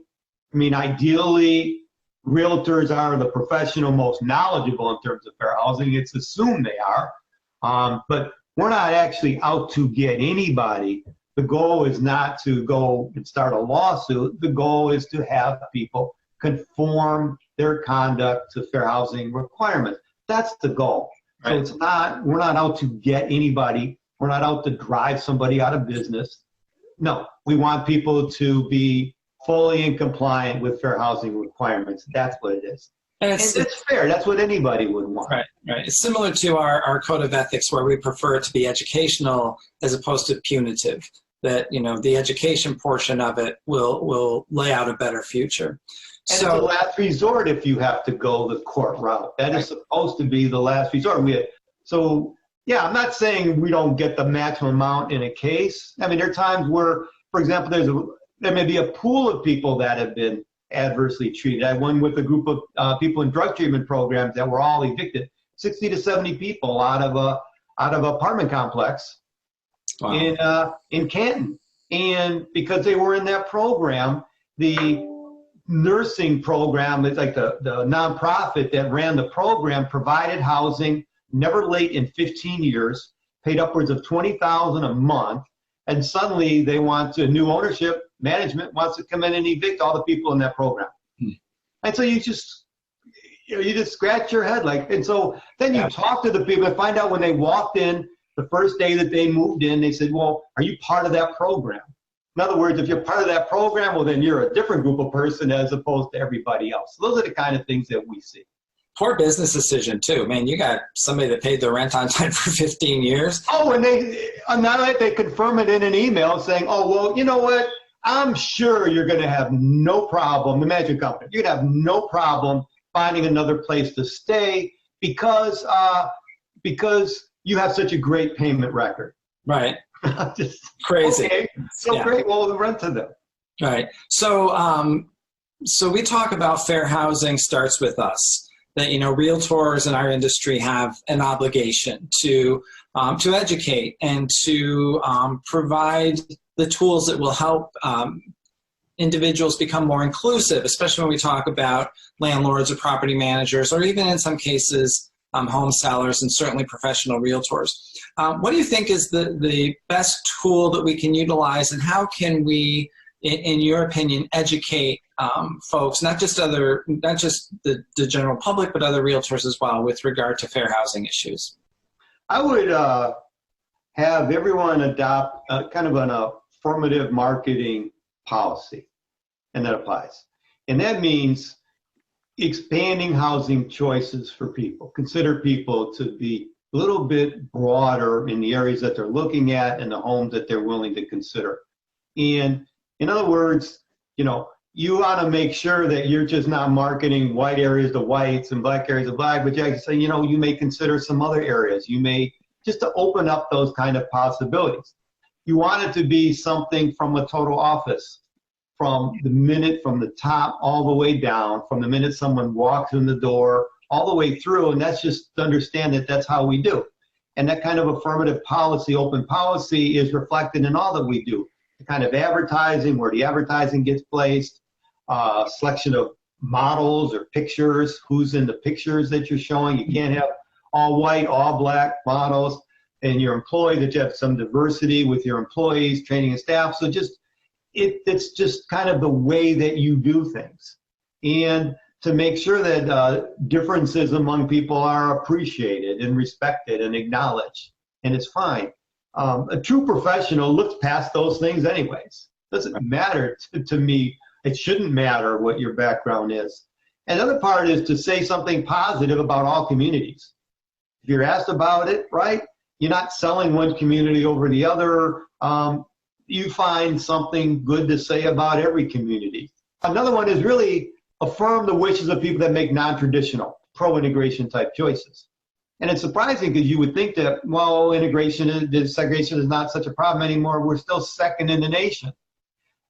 I mean, ideally, realtors are the professional most knowledgeable in terms of fair housing. It's assumed they are, but we're not actually out to get anybody. The goal is not to go and start a lawsuit. The goal is to have people conform their conduct to fair housing requirements. That's the goal. Right. So we're not out to get anybody. We're not out to drive somebody out of business. No, we want people to be fully in compliant with fair housing requirements. That's what it is. And it's fair. That's what anybody would want. Right, right. It's similar to our code of ethics where we prefer it to be educational as opposed to punitive. That, the education portion of it will lay out a better future. And it's a last resort if you have to go the court route. That is supposed to be the last resort. Yeah, I'm not saying we don't get the maximum amount in a case. I mean, there are times where, for example, there may be a pool of people that have been adversely treated. I went with a group of people in drug treatment programs that were all evicted, 60 to 70 people out of an apartment complex in Canton. And because they were in that program, the nursing program, it's like the nonprofit that ran the program, provided housing, never late in 15 years, paid upwards of $20,000 a month, and suddenly they want a new ownership, management wants to come in and evict all the people in that program. And so you just scratch your head and so then you talk to the people and find out when they walked in the first day that they moved in, they said, well, are you part of that program? In other words, if you're part of that program, well, then you're a different group of person as opposed to everybody else. So those are the kind of things that we see. Poor business decision too. Man, you got somebody that paid their rent on time for 15 years. Oh, and not only they confirm it in an email saying, oh, well, you know what? I'm sure you're going to have no problem, the management company, you're going to have no problem finding another place to stay because you have such a great payment record. Right. Just crazy. Okay, so great. Well, the rent to them. Right. So, so we talk about fair housing starts with us. That realtors in our industry have an obligation to educate and to provide the tools that will help individuals become more inclusive, especially when we talk about landlords or property managers, or even in some cases, home sellers and certainly professional realtors. What do you think is the best tool that we can utilize, and how can we, in your opinion, educate folks, not just the general public, but other realtors as well, with regard to fair housing issues? I would have everyone adopt kind of an affirmative marketing policy, and that applies. And that means expanding housing choices for people. Consider people to be a little bit broader in the areas that they're looking at and the homes that they're willing to consider. And in other words, you want to make sure that you're just not marketing white areas to whites and black areas to black, but you actually say, you may consider some other areas. You may just to open up those kind of possibilities. You want it to be something from a total office, from the top all the way down, from the minute someone walks in the door, all the way through, and that's just to understand that that's how we do. And that kind of affirmative policy, open policy, is reflected in all that we do. The kind of advertising, where the advertising gets placed, selection of models or pictures, who's in the pictures that you're showing. You can't have all white, all black models, and your employees, that you have some diversity with your employees, training and staff. So it's just kind of the way that you do things. And to make sure that differences among people are appreciated and respected and acknowledged, and it's fine. A true professional looks past those things anyways. Doesn't matter to me. It shouldn't matter what your background is. Another part is to say something positive about all communities. If you're asked about it, right, you're not selling one community over the other. You find something good to say about every community. Another one is really affirm the wishes of people that make non-traditional, pro-integration type choices. And it's surprising because you would think that, well, segregation is not such a problem anymore. We're still second in the nation.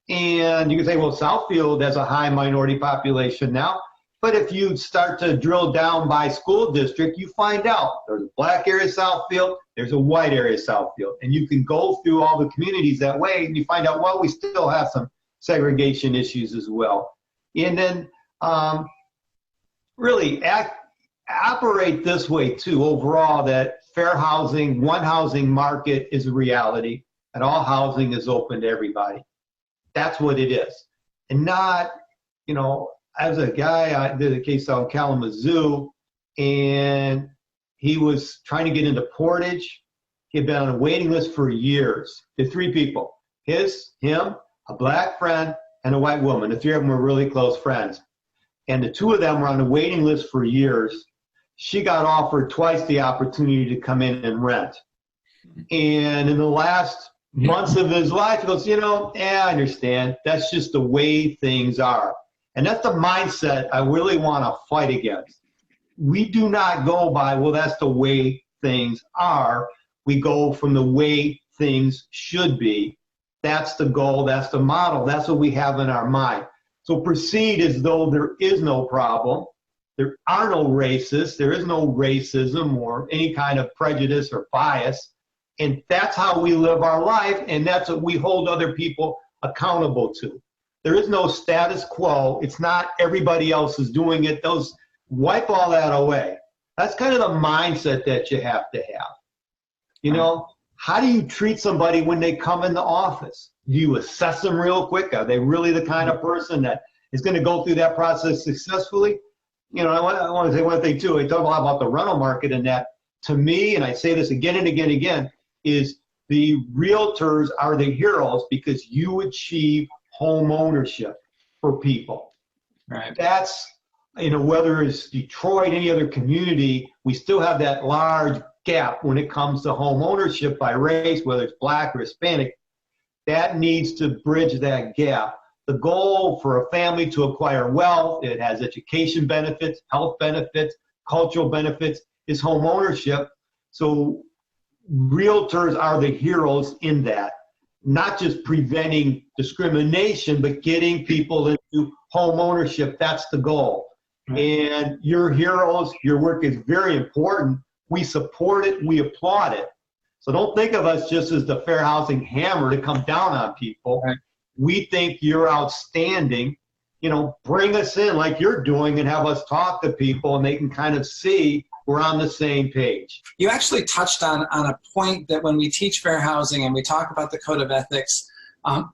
And you can say, well, Southfield has a high minority population now. But if you start to drill down by school district, you find out there's a black area Southfield, there's a white area Southfield. And you can go through all the communities that way, and you find out, well, we still have some segregation issues as well. And then really operate this way too, overall, that fair housing, one housing market is a reality, and all housing is open to everybody. That's what it is. And not, as a guy, I did a case out in Kalamazoo, and he was trying to get into Portage. He had been on a waiting list for years. There were three people, him, a black friend, and a white woman. The three of them were really close friends. And the two of them were on the waiting list for years. She got offered twice the opportunity to come in and rent. And in the last months of his life, he goes, I understand. That's just the way things are. And that's the mindset I really want to fight against. We do not go by, well, that's the way things are. We go from the way things should be. That's the goal. That's the model. That's what we have in our mind. So proceed as though there is no problem. There are no racists. There is no racism or any kind of prejudice or bias. And that's how we live our life, and that's what we hold other people accountable to. There is no status quo. It's not everybody else is doing it. Wipe all that away. That's kind of the mindset that you have to have. You know, how do you treat somebody when they come in the office? Do you assess them real quick? Are they really the kind of person that is going to go through that process successfully? You know, I want to say one thing too. I talk a lot about the rental market, and that, to me, and I say this again and again and again, is the realtors are the heroes because you achieve home ownership for people. Right. That's, you know, whether it's Detroit, any other community, we still have that large gap when it comes to home ownership by race, whether it's Black or Hispanic. That needs to bridge that gap. The goal for a family to acquire wealth, it has education benefits, health benefits, cultural benefits, is home ownership. So realtors are the heroes in that, not just preventing discrimination, but getting people into home ownership. That's the goal. And you're heroes. Your work is very important. We support it. We applaud it. So don't think of us just as the fair housing hammer to come down on people. Right. We think you're outstanding. You know, bring us in like you're doing and have us talk to people, and they can kind of see we're on the same page. You actually touched on a point that when we teach fair housing and we talk about the code of ethics,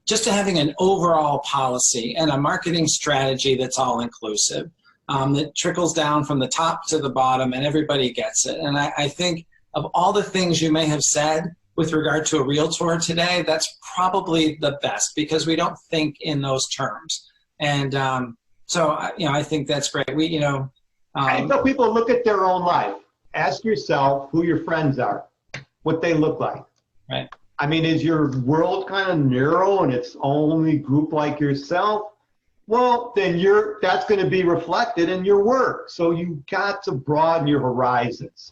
just to having an overall policy and a marketing strategy that's all inclusive, that trickles down from the top to the bottom and everybody gets it. And I think of all the things you may have said with regard to a realtor today, that's probably the best because we don't think in those terms. And so, you know, I think that's great. I tell people, look at their own life. Ask yourself who your friends are, what they look like. Right. I mean, is your world kind of narrow and it's only group like yourself? Well, then that's going to be reflected in your work. So you've got to broaden your horizons.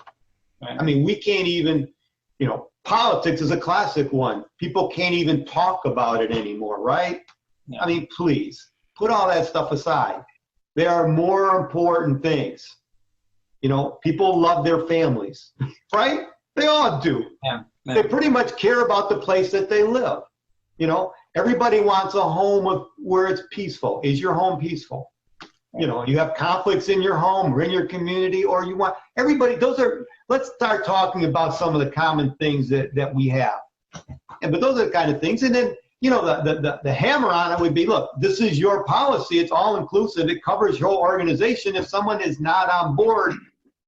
Right. I mean, we can't even, you know, politics is a classic one. People can't even talk about it anymore, right? Yeah. I mean, please, put all that stuff aside. There are more important things. You know, people love their families, right? They all do. Yeah. Yeah. They pretty much care about the place that they live. You know, everybody wants a home where it's peaceful. Is your home peaceful? You know, you have conflicts in your home or in your community, or you want everybody, let's start talking about some of the common things that we have. But those are the kind of things. And then, you know, the hammer on it would be, look, this is your policy. It's all inclusive. It covers your organization. If someone is not on board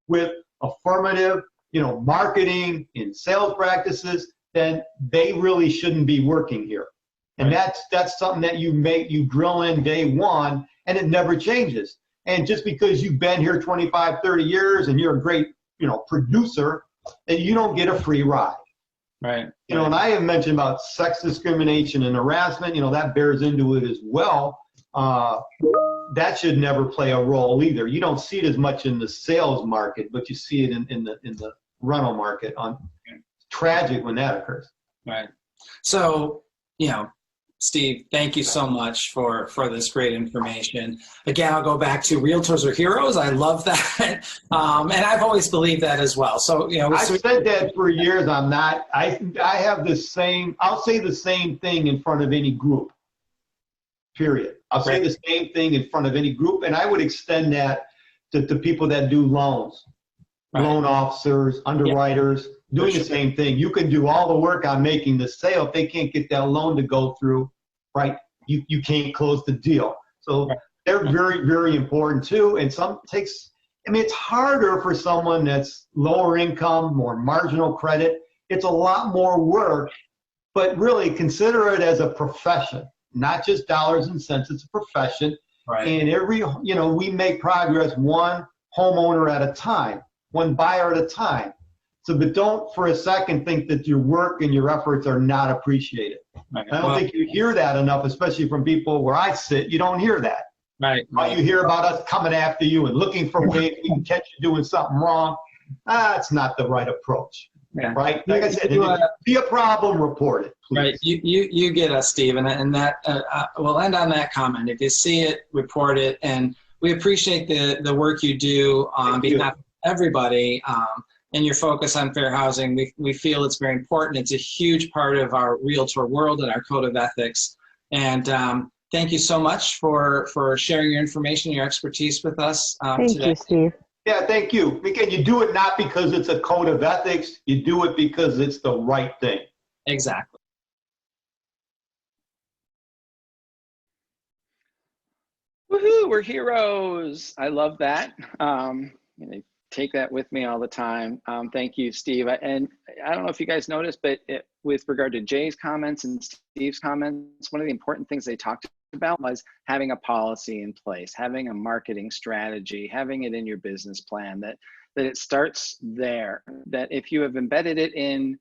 with affirmative, you know, marketing and sales practices, then they really shouldn't be working here. And that's something that you drill in day one, and it never changes. And just because you've been here 25, 30 years and you're a great, you know, producer, and you don't get a free ride. Right. You know, and I have mentioned about sex discrimination and harassment, you know, that bears into it as well. That should never play a role either. You don't see it as much in the sales market, but you see it in the rental market. It's tragic when that occurs. Right. So, you know, Steve, thank you so much for this great information. Again, I'll go back to realtors are heroes. I love that. And I've always believed that as well. So, you know, I've said that for years. I have the same, I'll say the same thing in front of any group, period. I'll say the same thing in front of any group. And I would extend that to people that do loans, loan officers, underwriters, doing the same thing. You can do all the work on making the sale. If they can't get that loan to go through, right, you can't close the deal. So they're very, very important too. And I mean, it's harder for someone that's lower income, more marginal credit. It's a lot more work, but really consider it as a profession, not just dollars and cents. It's a profession. Right. And we make progress one homeowner at a time, one buyer at a time. So, but don't for a second think that your work and your efforts are not appreciated. Right. I don't think you hear that enough, especially from people where I sit. You don't hear that. Right. You hear about us coming after you and looking for ways we can catch you doing something wrong. That's not the right approach. Yeah. Right. Like I said, if you see a problem, report it, please. Right. You get us, Steve, and that we'll end on that comment. If you see it, report it, and we appreciate the work you do on behalf of everybody. And your focus on fair housing, we feel it's very important. It's a huge part of our realtor world and our code of ethics. And thank you so much for sharing your information, your expertise with us today. Thank you, Steve. Yeah, thank you. Again, you do it not because it's a code of ethics. You do it because it's the right thing. Exactly. Woohoo, we're heroes. I love that. I take that with me all the time. Thank you, Steve. And I don't know if you guys noticed, but with regard to Jay's comments and Steve's comments, one of the important things they talked about was having a policy in place, having a marketing strategy, having it in your business plan, that it starts there, that if you have embedded it in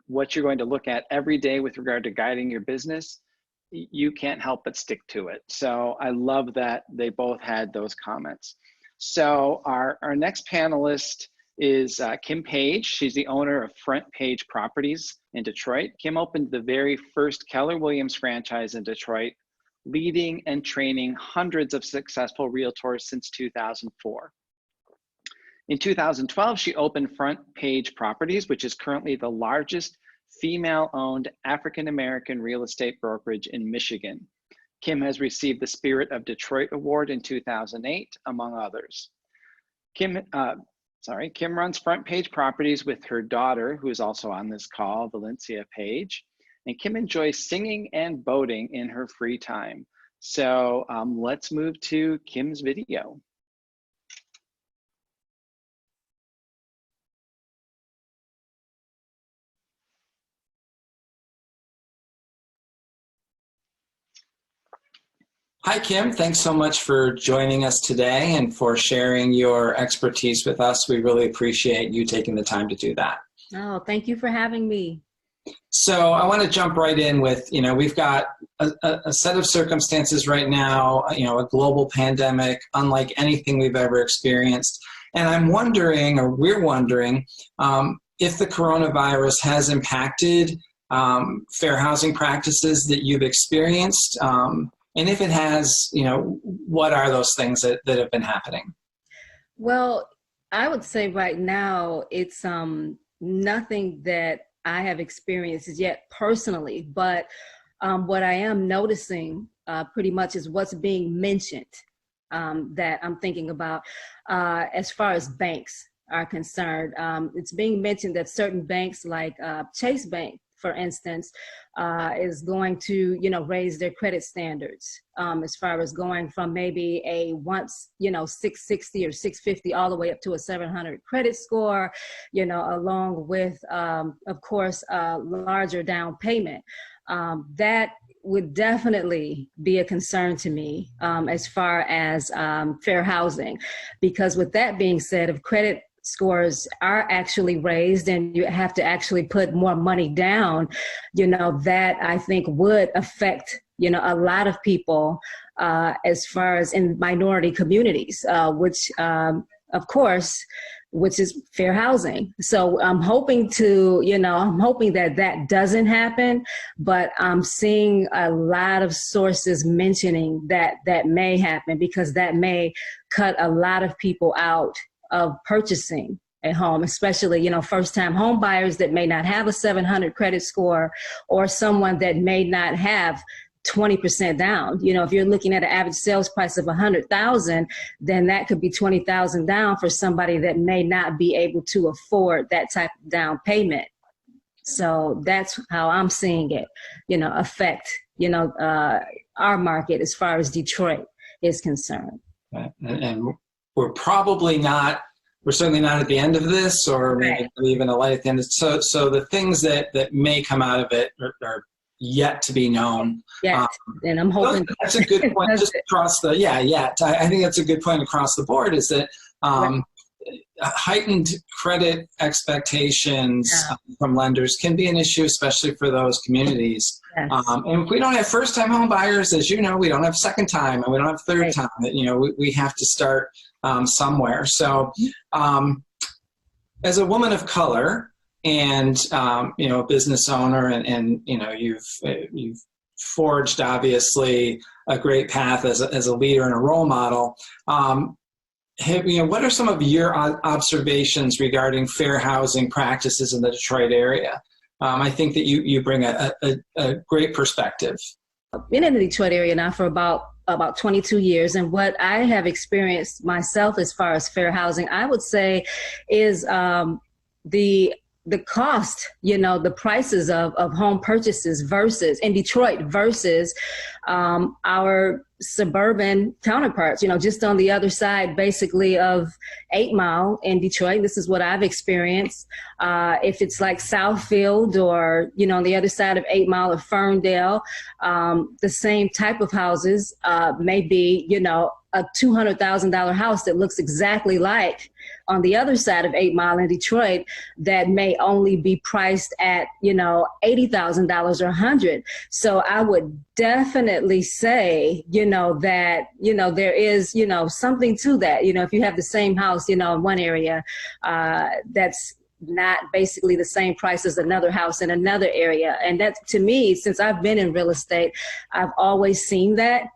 what you're going to look at every day with regard to guiding your business, you can't help but stick to it. So I love that they both had those comments. So our next panelist is Kim Paige. She's the owner of Front Page Properties in Detroit. Kim opened the very first Keller Williams franchise in Detroit, leading and training hundreds of successful realtors since 2004. In 2012, she opened Front Page Properties, which is currently the largest female-owned African-American real estate brokerage in Michigan. Kim has received the Spirit of Detroit Award in 2008, among others. Kim runs Front Page Properties with her daughter, who is also on this call, Valencia Page. And Kim enjoys singing and boating in her free time. So let's move to Kim's video. Hi, Kim. Thanks so much for joining us today and for sharing your expertise with us. We really appreciate you taking the time to do that. Oh, thank you for having me. So I want to jump right in with, we've got a set of circumstances right now, a global pandemic, unlike anything we've ever experienced. And I'm wondering, or we're wondering, if the coronavirus has impacted fair housing practices that you've experienced. And if it has, what are those things that have been happening? Well, I would say right now, it's nothing that I have experienced yet personally, but what I am noticing pretty much is what's being mentioned that I'm thinking about as far as banks are concerned. It's being mentioned that certain banks like Chase Bank, for instance, is going to, raise their credit standards as far as going from maybe a once, 660 or 650 all the way up to a 700 credit score, along with, of course, a larger down payment. That would definitely be a concern to me as far as fair housing, because with that being said, if credit scores are actually raised and you have to actually put more money down, that I think would affect, a lot of people as far as in minority communities, which of course, which is fair housing. So I'm hoping that that doesn't happen, but I'm seeing a lot of sources mentioning that that may happen, because that may cut a lot of people out of purchasing a home, especially, first-time home buyers that may not have a 700 credit score, or someone that may not have 20% down. If you're looking at an average sales price of 100,000, then that could be 20,000 down for somebody that may not be able to afford that type of down payment. So that's how I'm seeing it, affect, our market as far as Detroit is concerned. And we're certainly not at the end of this, or maybe even a light at the end. So the things that may come out of it are yet to be known. Yeah, and I'm hoping that's a good point. Just across the I think that's a good point across the board. Is that heightened credit expectations from lenders can be an issue, especially for those communities. Yes. And if we don't have first-time home buyers, as you know, we don't have second time, and we don't have third time. We have to start somewhere. So as a woman of color and, a business owner, and you've forged, obviously, a great path as a leader and a role model. What are some of your observations regarding fair housing practices in the Detroit area? I think that you bring a great perspective. I've been in the Detroit area now for about about 22 years. And what I have experienced myself as far as fair housing, I would say is the cost, the prices of home purchases versus in Detroit versus our suburban counterparts, just on the other side, basically of 8 Mile in Detroit. This is what I've experienced. If it's like Southfield or, on the other side of 8 Mile or Ferndale, the same type of houses may be, a $200,000 house that looks exactly like on the other side of 8 Mile in Detroit that may only be priced at, $80,000 or $100,000. So I would definitely say, that, there is, something to that. If you have the same house, in one area, that's not basically the same price as another house in another area. And that, to me, since I've been in real estate, I've always seen that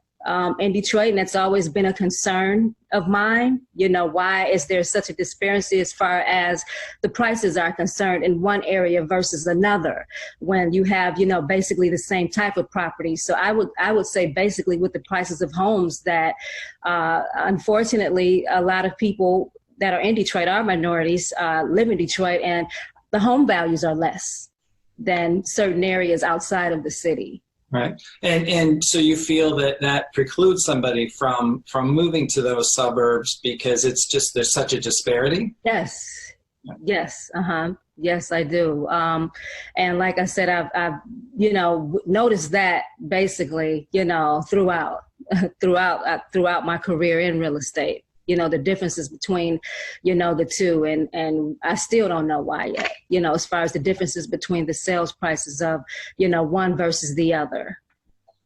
in Detroit, and that's always been a concern of mine. Why is there such a disparity as far as the prices are concerned in one area versus another when you have, basically the same type of property? So I would say basically with the prices of homes that unfortunately a lot of people that are in Detroit are minorities, live in Detroit, and the home values are less than certain areas outside of the city. Right. And so you feel that precludes somebody from moving to those suburbs because it's just, there's such a disparity? Yes. Yes. Yes, I do. And like I said, I've noticed that basically, throughout my career in real estate. The differences between, the two. And I still don't know why yet, as far as the differences between the sales prices of, one versus the other.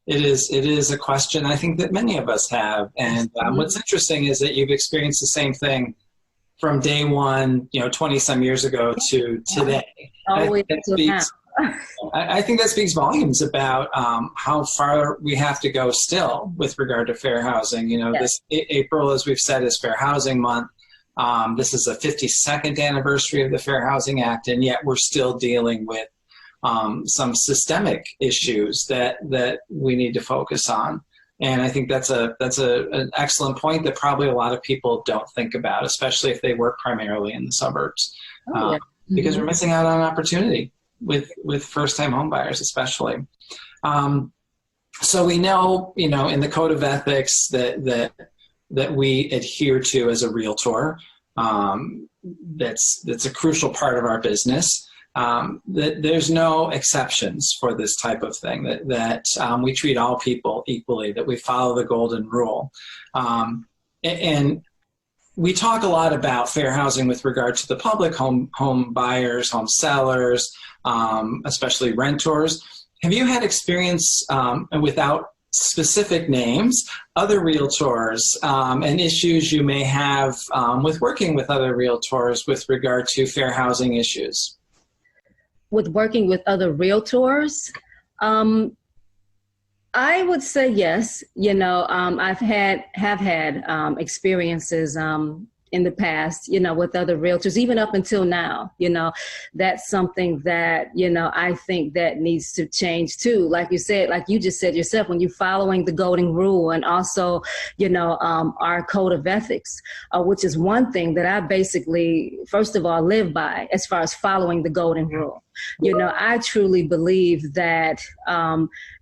It is a question I think that many of us have. And what's interesting is that you've experienced the same thing from day one, 20 some years ago to today. I think that speaks volumes about how far we have to go still with regard to fair housing. This April, as we've said, is Fair Housing Month. This is the 52nd anniversary of the Fair Housing Act, and yet we're still dealing with some systemic issues that we need to focus on. And I think that's an excellent point that probably a lot of people don't think about, especially if they work primarily in the suburbs, because we're missing out on opportunity with first-time home buyers, especially. So we know, in the code of ethics that we adhere to as a realtor, that's a crucial part of our business. That there's no exceptions for this type of thing, that we treat all people equally, that we follow the golden rule. And we talk a lot about fair housing with regard to the public home buyers, home sellers, especially renters. Have you had experience, without specific names, other realtors and issues you may have with working with other realtors with regard to fair housing issues? With working with other realtors, I would say yes. I've had experiences in the past, with other realtors, even up until now. That's something that, I think that needs to change too. Like you said, like you just said yourself, when you're following the golden rule and also, our code of ethics, which is one thing that I basically, first of all, live by as far as following the golden rule. I truly believe that,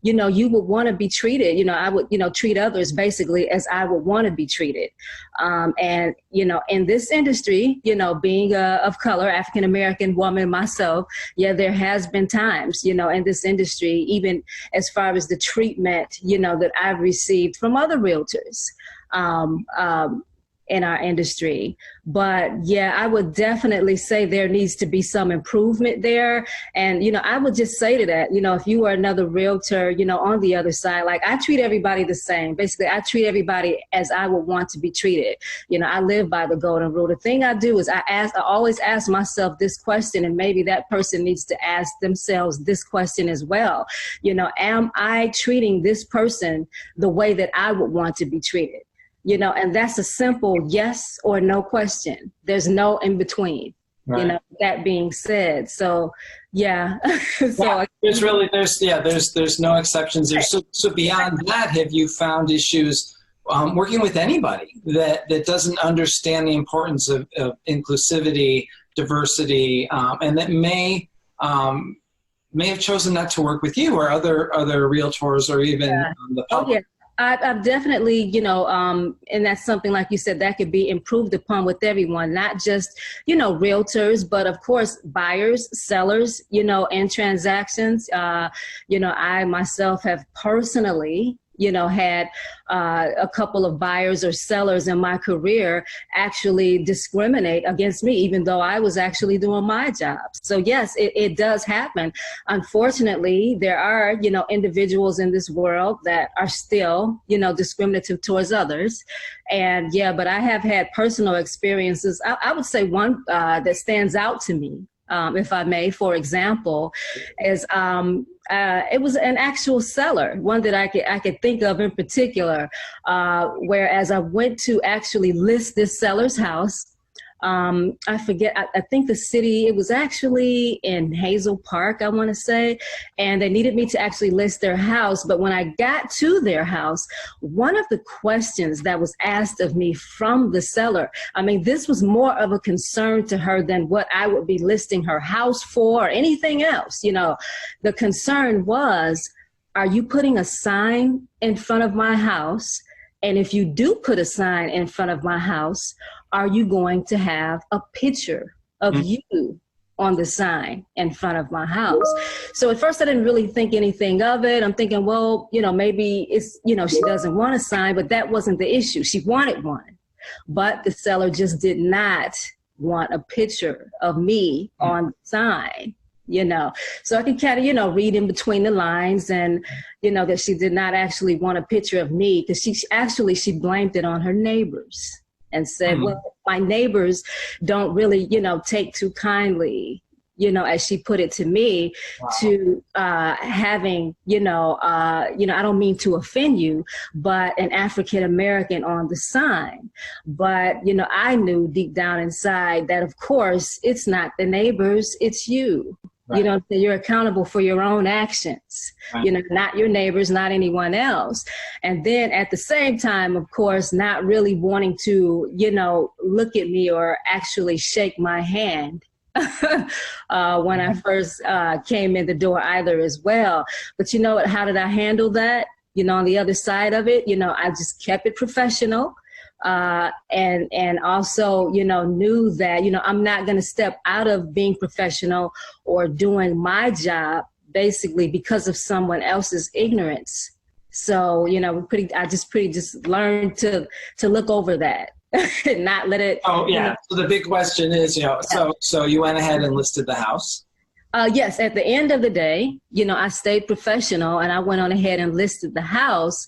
you would want to be treated, I would, treat others basically as I would want to be treated. And, in this industry, being of color, African-American woman myself, there has been times, in this industry, even as far as the treatment, that I've received from other realtors. In our industry. But I would definitely say there needs to be some improvement there. And, I would just say to that, if you are another realtor, on the other side, like I treat everybody the same. Basically, I treat everybody as I would want to be treated. I live by the golden rule. The thing I do is I always ask myself this question, and maybe that person needs to ask themselves this question as well. Am I treating this person the way that I would want to be treated? And that's a simple yes or no question. There's no in between. You know, that being said, so yeah. So there's no exceptions there. So beyond that, have you found issues working with anybody that doesn't understand the importance of inclusivity, diversity, and that may have chosen not to work with you or other realtors or even the public? Oh, yeah. I've definitely, you know, and that's something, like you said, that could be improved upon with everyone, not just, you know, realtors, but of course, buyers, sellers, you know, and transactions. You know, I myself have personally, you know, had a couple of buyers or sellers in my career actually discriminate against me, even though I was actually doing my job. So yes, it does happen. Unfortunately, there are, you know, individuals in this world that are still, you know, discriminative towards others. And yeah, but I have had personal experiences. I would say one that stands out to me, if I may, for example, is it was an actual seller, one that I could think of in particular, whereas I went to actually list this seller's house. I forget, I think the city, it was actually in Hazel Park, I want to say, and they needed me to actually list their house. But when I got to their house, one of the questions that was asked of me from the seller, I mean, this was more of a concern to her than what I would be listing her house for or anything else. You know, the concern was, are you putting a sign in front of my house? And if you do put a sign in front of my house, are you going to have a picture of you on the sign in front of my house? So at first I didn't really think anything of it. I'm thinking, well, you know, maybe it's, you know, she doesn't want a sign, but that wasn't the issue. She wanted one, but the seller just did not want a picture of me on the sign. You know, so I can kind of, you know, read in between the lines and, you know, that she did not actually want a picture of me, because she blamed it on her neighbors and said, well, my neighbors don't really, you know, take too kindly, you know, as she put it to me, to having, you know, I don't mean to offend you, but an African American on the sign. But, you know, I knew deep down inside that, of course, it's not the neighbors, it's you. Right. You know, you're accountable for your own actions, you know, not your neighbors, not anyone else. And then at the same time, of course, not really wanting to, you know, look at me or actually shake my hand when I first came in the door either as well. But you know what, how did I handle that? You know, on the other side of it, you know, I just kept it professional. And also, you know, knew that, you know, I'm not going to step out of being professional or doing my job basically because of someone else's ignorance. So, you know, I just learned to look over that and not let it. Oh, yeah. You know. So the big question is, you know, so you went ahead and listed the house. Yes, at the end of the day, you know, I stayed professional and I went on ahead and listed the house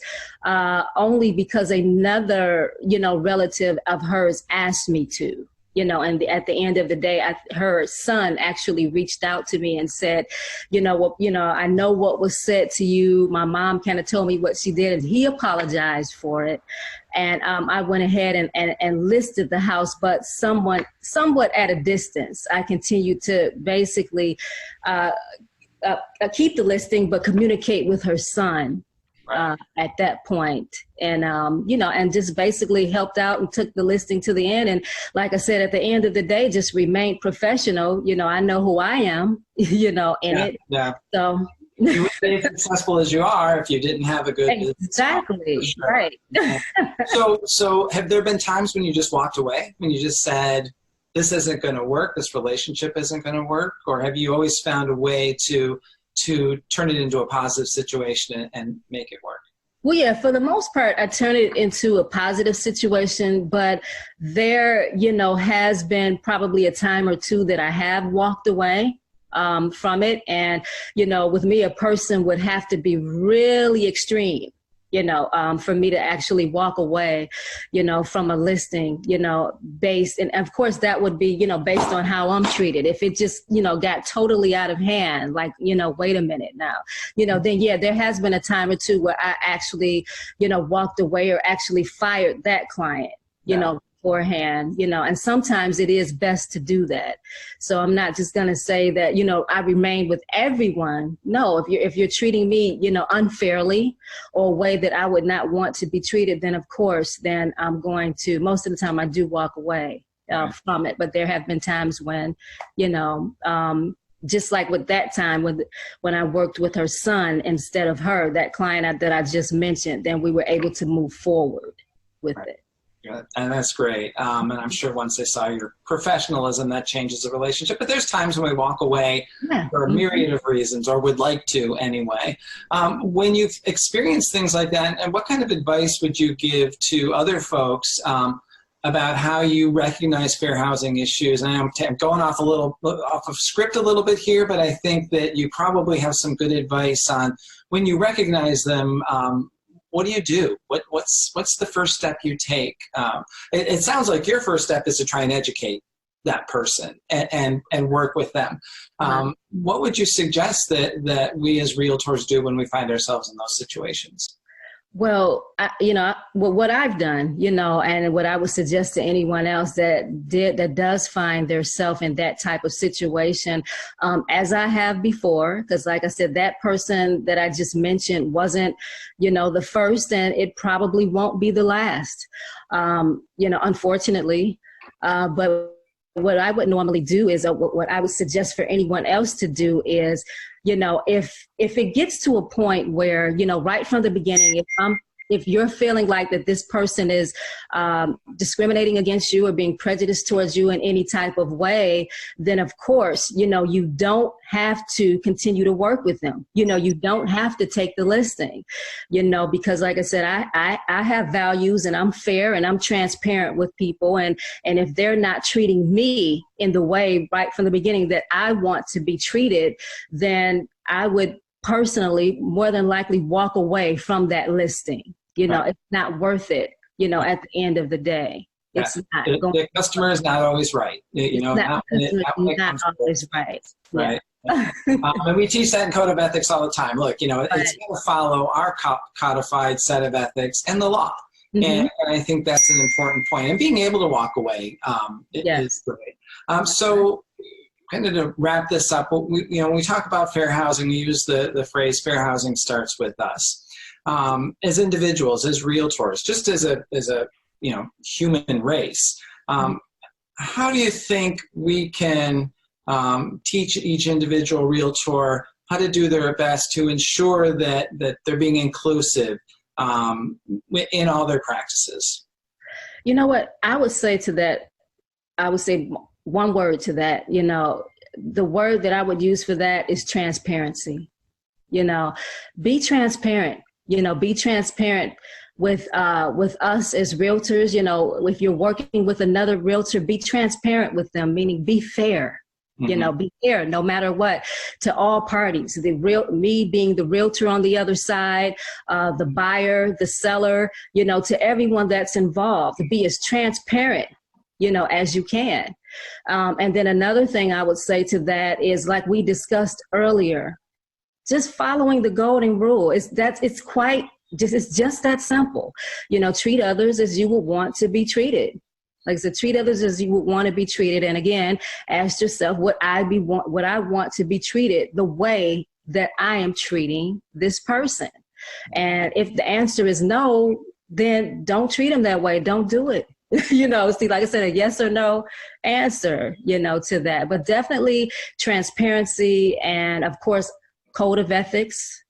only because another, you know, relative of hers asked me to, you know, and at the end of the day, her son actually reached out to me and said, you know, well, you know, I know what was said to you. My mom kind of told me what she did and he apologized for it. And I went ahead and listed the house, but somewhat at a distance. I continued to basically keep the listing, but communicate with her son at that point. And, you know, and just basically helped out and took the listing to the end. And like I said, at the end of the day, just remained professional. You know, I know who I am, you know, in it. Yeah. So. You would be as successful as you are if you didn't have a good exactly sure. Right. So have there been times when you just walked away, when you just said, this isn't going to work, this relationship isn't going to work? Or have you always found a way to turn it into a positive situation and make it work? Well, yeah, for the most part, I turn it into a positive situation, but there, you know, has been probably a time or two that I have walked away from it. And, you know, with me, a person would have to be really extreme, you know, for me to actually walk away, you know, from a listing, you know, and of course that would be, you know, based on how I'm treated. If it just, you know, got totally out of hand, like, you know, wait a minute now, you know, then yeah, there has been a time or two where I actually, you know, walked away or actually fired that client, you know, beforehand, you know, and sometimes it is best to do that. So I'm not just going to say that, you know, I remain with everyone. No, if you're treating me, you know, unfairly or a way that I would not want to be treated, then of course, then I'm going to, most of the time I do walk away from it. But there have been times when, you know, just like with that time when I worked with her son instead of her, that client that I just mentioned, then we were able to move forward with it. Yeah, and that's great. And I'm sure once they saw your professionalism, that changes the relationship. But there's times when we walk away for a myriad of reasons, or would like to anyway. When you've experienced things like that, and what kind of advice would you give to other folks about how you recognize fair housing issues? And I'm going off of script a little bit here, but I think that you probably have some good advice on when you recognize them. What do you do? What's the first step you take? It sounds like your first step is to try and educate that person and work with them. What would you suggest that we as realtors do when we find ourselves in those situations? Well, what I've done, you know, and what I would suggest to anyone else that does find theirself in that type of situation, as I have before, because like I said, that person that I just mentioned wasn't, you know, the first, and it probably won't be the last, you know, unfortunately. But what I would normally do is, what I would suggest for anyone else to do is, you know, if it gets to a point where, you know, right from the beginning, if you're feeling like that this person is discriminating against you or being prejudiced towards you in any type of way, then of course, you know, you don't have to continue to work with them. You know, you don't have to take the listing, you know, because like I said, I have values and I'm fair and I'm transparent with people. And if they're not treating me in the way right from the beginning that I want to be treated, then I would personally more than likely walk away from that listing. You know, it's not worth it, you know, at the end of the day. It's not. The customer is not always right. You know, not always right. Right. Yeah. And we teach that in Code of Ethics all the time. Look, you know, it's going to follow our codified set of ethics and the law. And I think that's an important point. And being able to walk away is great. So kind of to wrap this up, when we talk about fair housing, we use the phrase fair housing starts with us. As individuals, as realtors, just as a you know, human race, how do you think we can teach each individual realtor how to do their best to ensure that they're being inclusive in all their practices? You know what I would say to that? I would say one word to that. You know, the word that I would use for that is transparency. You know, be transparent. You know, be transparent with us as realtors. You know, if you're working with another realtor, be transparent with them, meaning be fair. You know, be fair no matter what to all parties. Me being the realtor on the other side, the buyer, the seller, you know, to everyone that's involved. Be as transparent, you know, as you can. And then another thing I would say to that is, like we discussed earlier, just following the golden rule. It's just that simple. You know, treat others as you would want to be treated. Like I said, treat others as you would want to be treated. And again, ask yourself, would I want to be treated the way that I am treating this person? And if the answer is no, then don't treat them that way. Don't do it. You know, see, like I said, a yes or no answer, you know, to that. But definitely transparency and, of course, code of ethics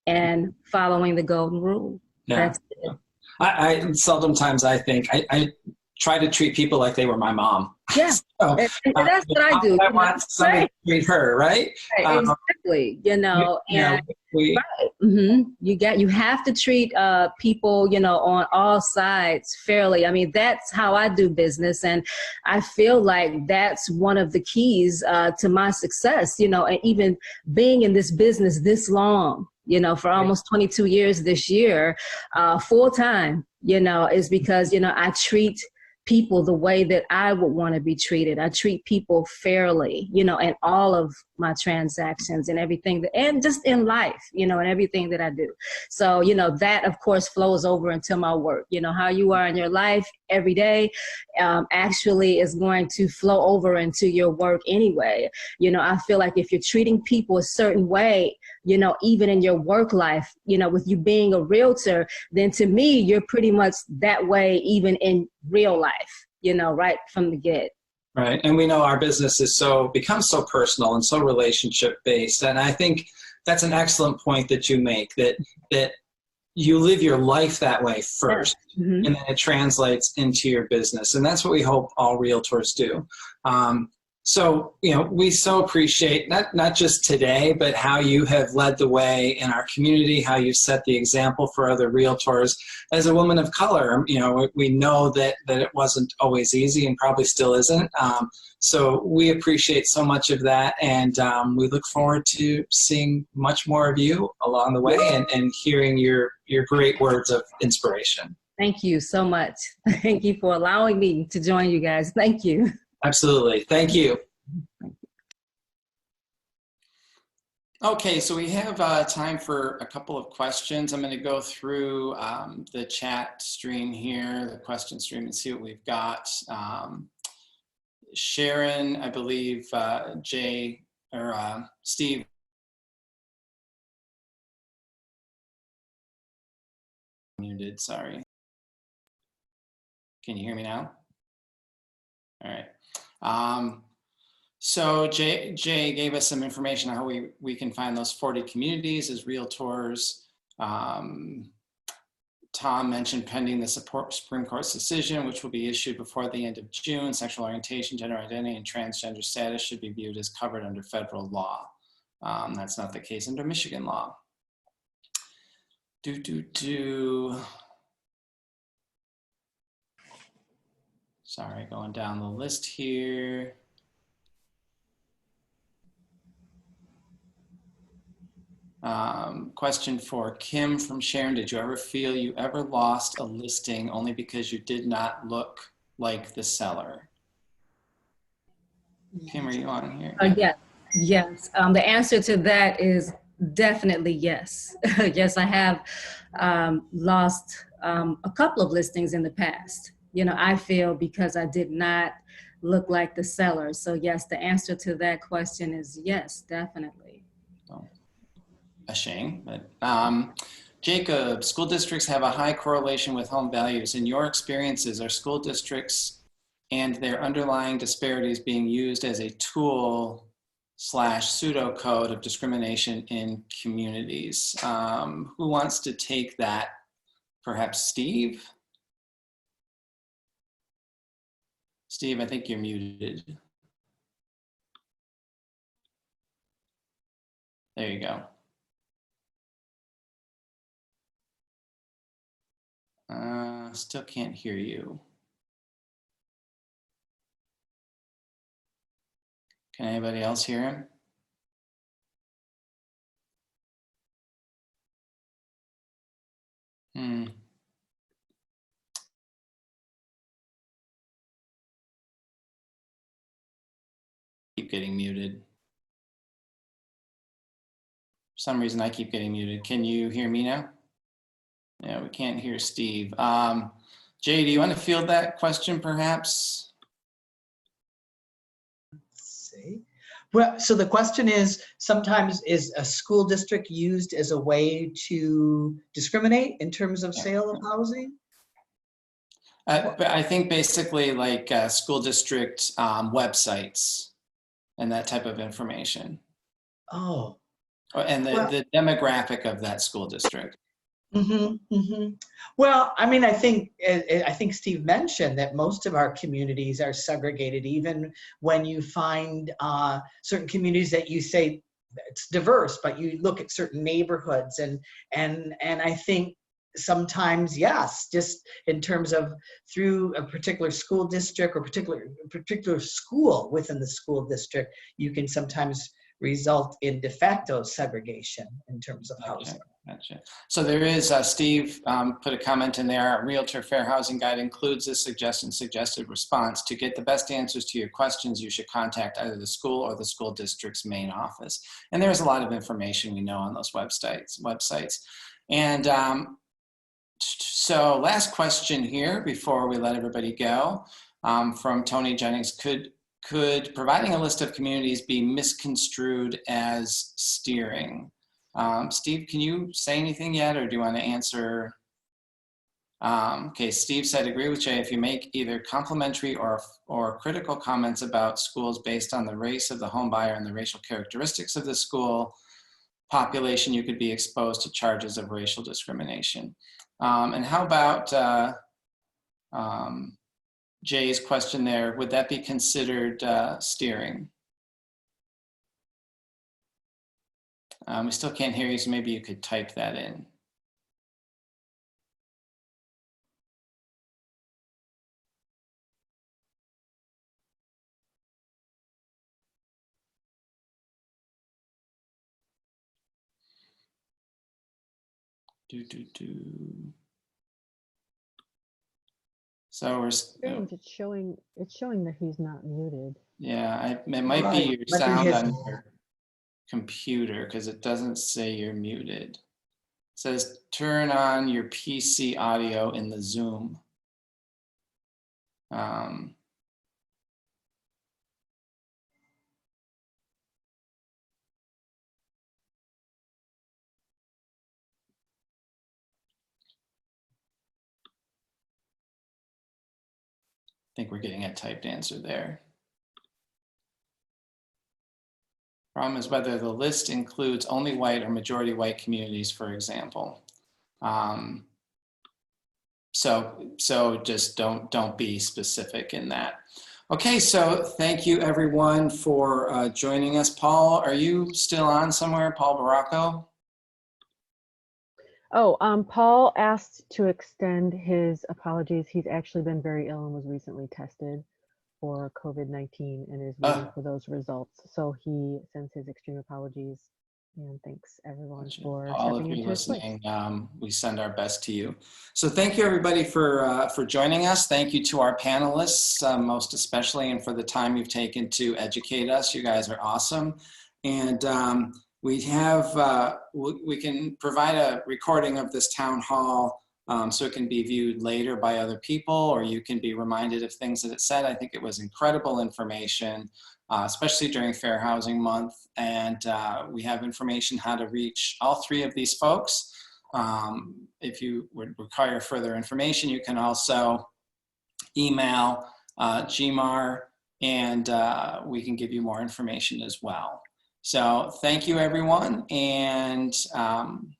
and following the golden rule. Yeah. That's it. I sometimes I think I try to treat people like they were my mom. Yeah, So, and that's what I do. I want somebody to treat her, right? Right, exactly. You know, and you have to treat people, you know, on all sides fairly. I mean, that's how I do business, and I feel like that's one of the keys to my success. You know, and even being in this business this long, you know, for almost 22 years this year, full time, you know, is because, you know, I treat people the way that I would want to be treated. I treat people fairly, you know, in all of my transactions and everything that, and just in life, you know, and everything that I do. So, you know, that of course flows over into my work. You know, how you are in your life every day actually is going to flow over into your work anyway. You know, I feel like if you're treating people a certain way, you know, even in your work life, you know, with you being a realtor, then to me, you're pretty much that way even in real life, you know, right from the get. Right. And we know our business is becomes so personal and so relationship based. And I think that's an excellent point that you make, that you live your life that way first, mm-hmm. and then it translates into your business. And that's what we hope all realtors do. So, you know, we so appreciate not just today, but how you have led the way in our community, how you set the example for other realtors. As a woman of color, you know, we know that it wasn't always easy and probably still isn't. So we appreciate so much of that. And we look forward to seeing much more of you along the way and hearing your great words of inspiration. Thank you so much. Thank you for allowing me to join you guys. Thank you. Absolutely. Thank you. Okay, so we have time for a couple of questions. I'm going to go through the chat stream here, the question stream, and see what we've got. Sharon, I believe, Steve. Muted, sorry. Can you hear me now? All right. So Jay gave us some information on how we can find those 40 communities as realtors. Tom mentioned pending the Supreme Court's decision, which will be issued before the end of June, sexual orientation, gender identity, and transgender status should be viewed as covered under federal law. That's not the case under Michigan law. Sorry, going down the list here. Question for Kim from Sharon. Did you ever feel you ever lost a listing only because you did not look like the seller? Kim, are you on here? Yes. The answer to that is definitely yes. Yes, I have lost a couple of listings in the past. You know, I feel because I did not look like the seller. So yes, the answer to that question is yes, definitely. Oh, a shame, but Jacob, school districts have a high correlation with home values. In your experiences, are school districts and their underlying disparities being used as a tool / pseudocode of discrimination in communities? Who wants to take that? Perhaps Steve? Steve, I think you're muted. There you go. Still can't hear you. Can anybody else hear him? Keep getting muted. For some reason I keep getting muted. Can you hear me now? Yeah, we can't hear Steve. Jay, do you want to field that question perhaps? Let's see. Well, so the question is, sometimes is a school district used as a way to discriminate in terms of sale of housing? But I think basically like school district websites and that type of information. Oh. And the demographic of that school district. Well, I mean, I think Steve mentioned that most of our communities are segregated, even when you find certain communities that you say it's diverse, but you look at certain neighborhoods and I think sometimes, yes, just in terms of through a particular school district or particular school within the school district, you can sometimes result in de facto segregation in terms of housing. Gotcha. So there is, Steve put a comment in there, Realtor Fair Housing Guide includes this suggested response. To get the best answers to your questions, you should contact either the school or the school district's main office. And there's a lot of information we know on those websites. And so last question here before we let everybody go, from Tony Jennings. Could providing a list of communities be misconstrued as steering? Steve, can you say anything yet, or do you want to answer? Okay, Steve said, agree with Jay. If you make either complimentary or critical comments about schools based on the race of the home buyer and the racial characteristics of the school population, you could be exposed to charges of racial discrimination. And how about Jay's question there? Would that be considered steering? We still can't hear you, so maybe you could type that in. So we're it's showing that he's not muted. Yeah, it might be your sound on your computer, because it doesn't say you're muted. It says turn on your PC audio in the Zoom. I think we're getting a typed answer there. Problem is whether the list includes only white or majority white communities, for example. So just don't be specific in that. Okay, so thank you everyone for joining us. Paul, are you still on somewhere? Paul Baracco? Oh, Paul asked to extend his apologies. He's actually been very ill and was recently tested for COVID-19 and is waiting for those results. So he sends his extreme apologies and thanks everyone for all of stepping you into his place. listening. We send our best to you. So thank you everybody for joining us. Thank you to our panelists, most especially, and for the time you've taken to educate us. You guys are awesome. And we have, we can provide a recording of this town hall so it can be viewed later by other people, or you can be reminded of things that it said. I think it was incredible information, especially during Fair Housing Month. And we have information how to reach all three of these folks. If you would require further information, you can also email GMAR, and we can give you more information as well. So thank you everyone, and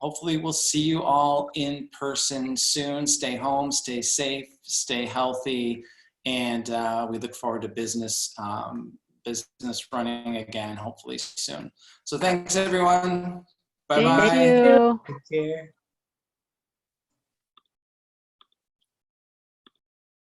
hopefully we'll see you all in person soon. Stay home, stay safe, stay healthy, and we look forward to business running again hopefully soon. So thanks everyone. Bye-bye. Thank you. Take care.